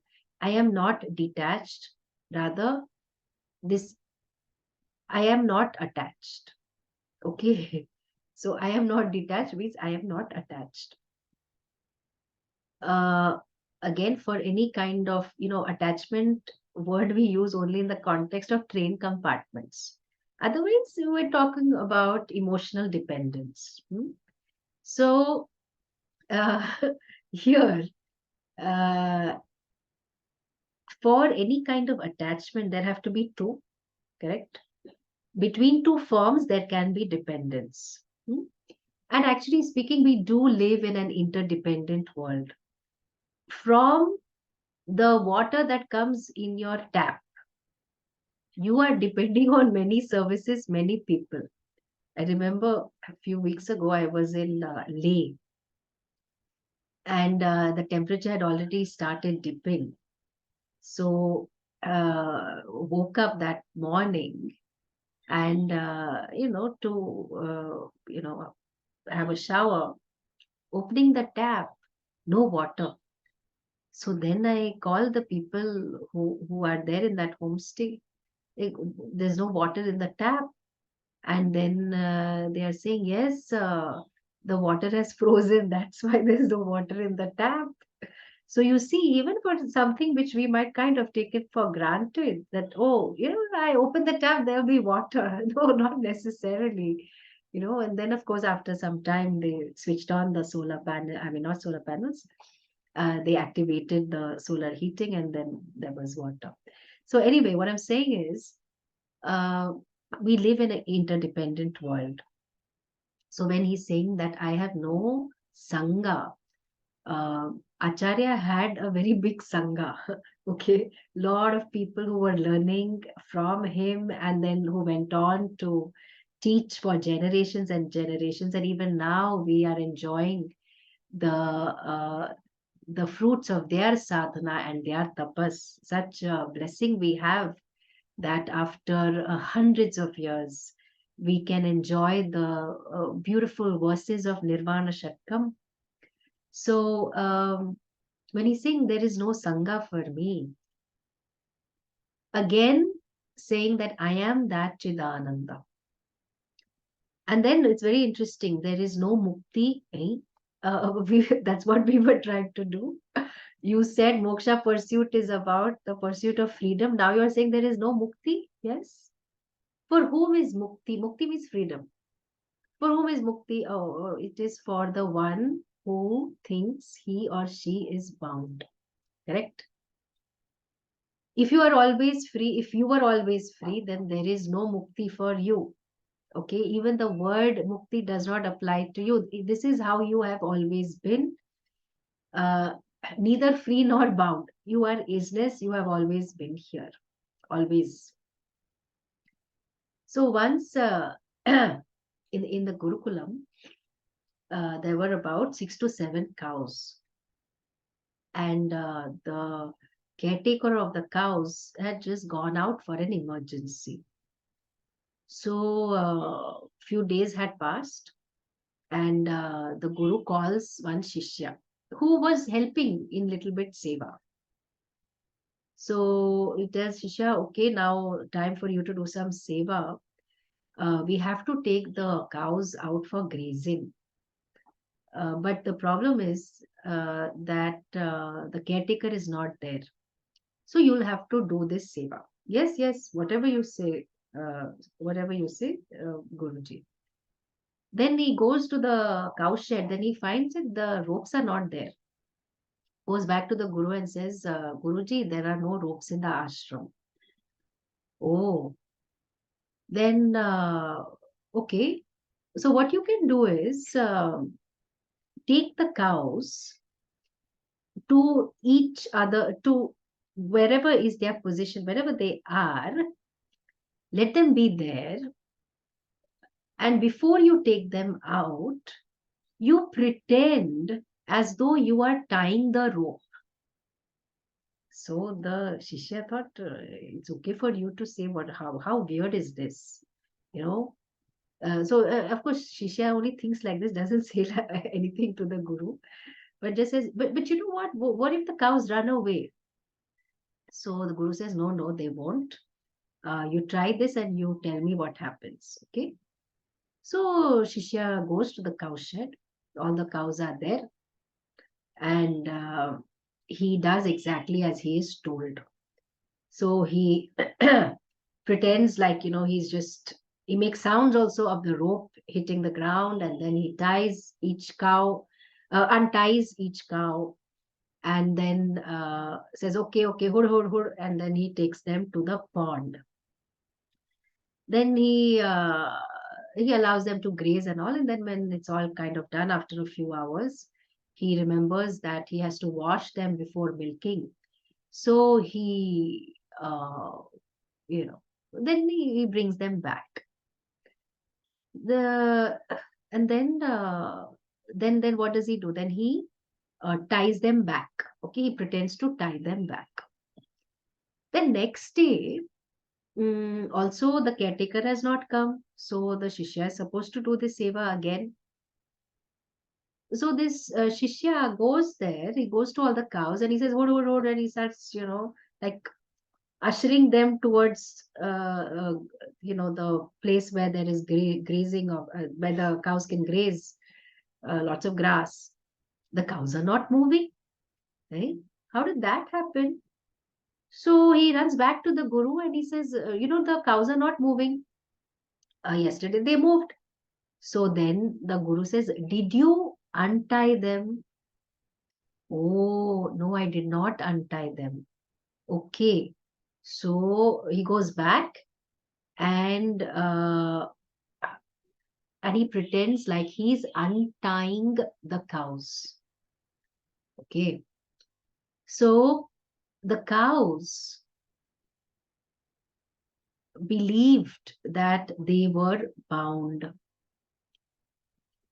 I am not detached. Rather, this I am not attached. Okay. So I am not detached means I am not attached. uh, Again, for any kind of attachment word, we use only in the context of train compartments. Otherwise, we're talking about emotional dependence. So uh, here, uh, for any kind of attachment, there have to be two, correct? Between two forms there can be dependence. And actually speaking, we do live in an interdependent world. From the water that comes in your tap, you are depending on many services, many people. I remember a few weeks ago, I was in Leh, and the temperature had already started dipping. So, woke up that morning and, have a shower, opening the tap, no water. So then I called the people who are there in that homestay. There's no water in the tap. And then they are saying, yes, the water has frozen. That's why there's no water in the tap. So you see, even for something which we might kind of take it for granted, that, oh, I open the tap, there'll be water. No, not necessarily. And then, of course, after some time, they switched on the solar panel. I mean, not solar panels. They activated the solar heating, and then there was water. So anyway, what I'm saying is, uh, we live in an interdependent world. So when he's saying that I have no sangha, uh, Acharya had a very big sangha. Okay, lot of people who were learning from him, and then who went on to teach for generations and generations, and even now we are enjoying the fruits of their sadhana and their tapas. Such a blessing we have that after hundreds of years, we can enjoy the beautiful verses of Nirvana Shatkam. So, when he's saying there is no Sangha for me, again saying that I am that Chidananda. And then it's very interesting, there is no Mukti. That's what we were trying to do. You said moksha pursuit is about the pursuit of freedom. Now you're saying there is no Mukti? Yes. For whom is mukti? Mukti means freedom. For whom is mukti? Oh, it is for the one who thinks he or she is bound. Correct? If you are always free, if you were always free, then there is no mukti for you. Okay, even the word mukti does not apply to you. This is how you have always been, uh, neither free nor bound. You are ageless, you have always been here, always. So once in the Gurukulam, there were about 6 to 7 cows, and the caretaker of the cows had just gone out for an emergency. So few days had passed, and the Guru calls one Shishya who was helping in little bit seva. So he tells Shishya, okay, now time for you to do some seva. We have to take the cows out for grazing. But the problem is that the caretaker is not there. So you'll have to do this seva. Yes, yes, whatever you say, Guruji. Then he goes to the cow shed, then he finds that the ropes are not there. Goes back to the Guru and says, Guruji, there are no ropes in the ashram. Oh, then, okay. So what you can do is take the cows to each other, to wherever is their position, wherever they are, let them be there. And before you take them out, you pretend as though you are tying the rope. So the Shishya thought, it's okay for you to say how weird is this? You know, of course, Shishya only thinks like this, doesn't say anything to the Guru, but just says, but you know what? What if the cows run away? So the Guru says, no, no, they won't. You try this and you tell me what happens. Okay. So Shishya goes to the cow shed. All the cows are there, and he does exactly as he is told. So he pretends like, he makes sounds also of the rope hitting the ground, and then he unties each cow, and then says, okay, okay, hur, hur, hur, and then he takes them to the pond. Then he allows them to graze and all, and then when it's all kind of done after a few hours, he remembers that he has to wash them before milking. So you know, then he brings them back. The and then what does he do? Then he ties them back. Okay, he pretends to tie them back. The next day, also the caretaker has not come, so the Shishya is supposed to do the seva again. So this Shishya goes there, he goes to all the cows and he says, hold, hold, hold, and he starts, like ushering them towards, the place where there is grazing, where the cows can graze, lots of grass. The cows are not moving. Right? How did that happen? So he runs back to the Guru and he says, the cows are not moving. Yesterday they moved. So then the Guru says, did you untie them? Oh, no, I did not untie them. Okay. So he goes back and he pretends like he's untying the cows. Okay. So the cows believed that they were bound,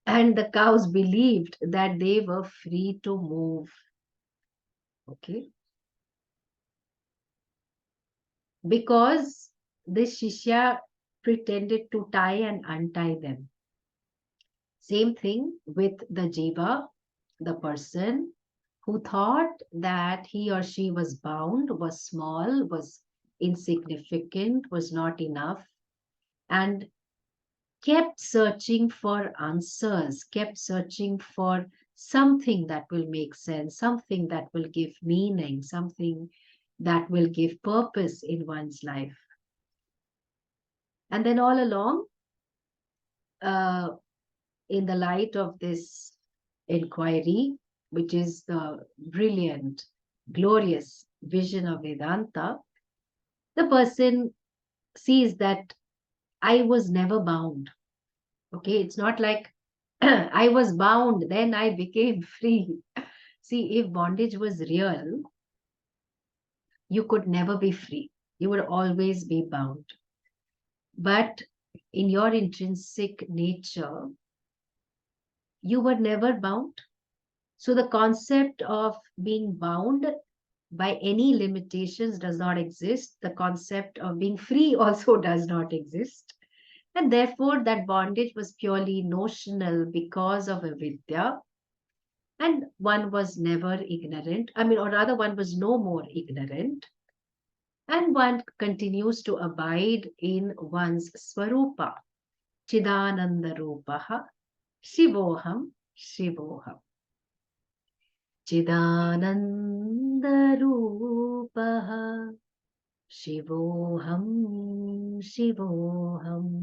and the cows believed that they were free to move. Okay. Because this Shishya pretended to tie and untie them. Same thing with the jiva, the person who thought that he or she was bound, was small, was insignificant, was not enough, and kept searching for answers, kept searching for something that will make sense, something that will give meaning, something that will give purpose in one's life. And then all along, uh, in the light of this enquiry, which is the brilliant, glorious vision of Vedanta, the person sees that I was never bound. Okay, it's not like I was bound, then I became free. See, if bondage was real, you could never be free. You would always be bound. But in your intrinsic nature, you were never bound. So the concept of being bound by any limitations does not exist. The concept of being free also does not exist. And therefore, that bondage was purely notional because of avidya. And one was never ignorant. I mean, or rather, one was no more ignorant. And one continues to abide in one's swarupa, chidananda rupaha, shivoham, shivoham. Chidananda rupaha, shivoham, shivoham.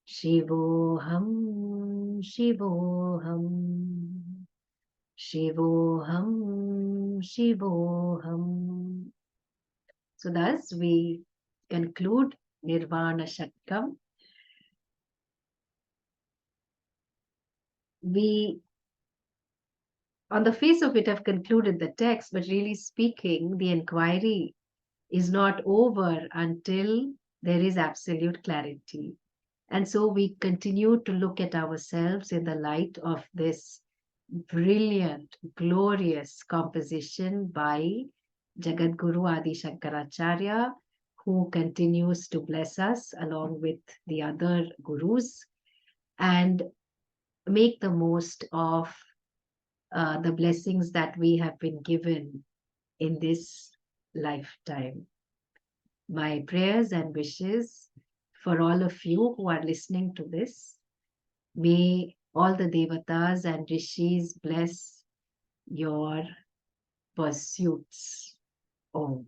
Shivoham, Shivoham, Shivoham, Shivoham. So thus we conclude Nirvana Shatkam. We, on the face of it, have concluded the text, but really speaking, the enquiry is not over until there is absolute clarity. And so we continue to look at ourselves in the light of this brilliant, glorious composition by Jagadguru Adi Shankaracharya, who continues to bless us along with the other gurus, and make the most of the blessings that we have been given in this lifetime. My prayers and wishes for all of you who are listening to this. May all the devatas and rishis bless your pursuits. Om.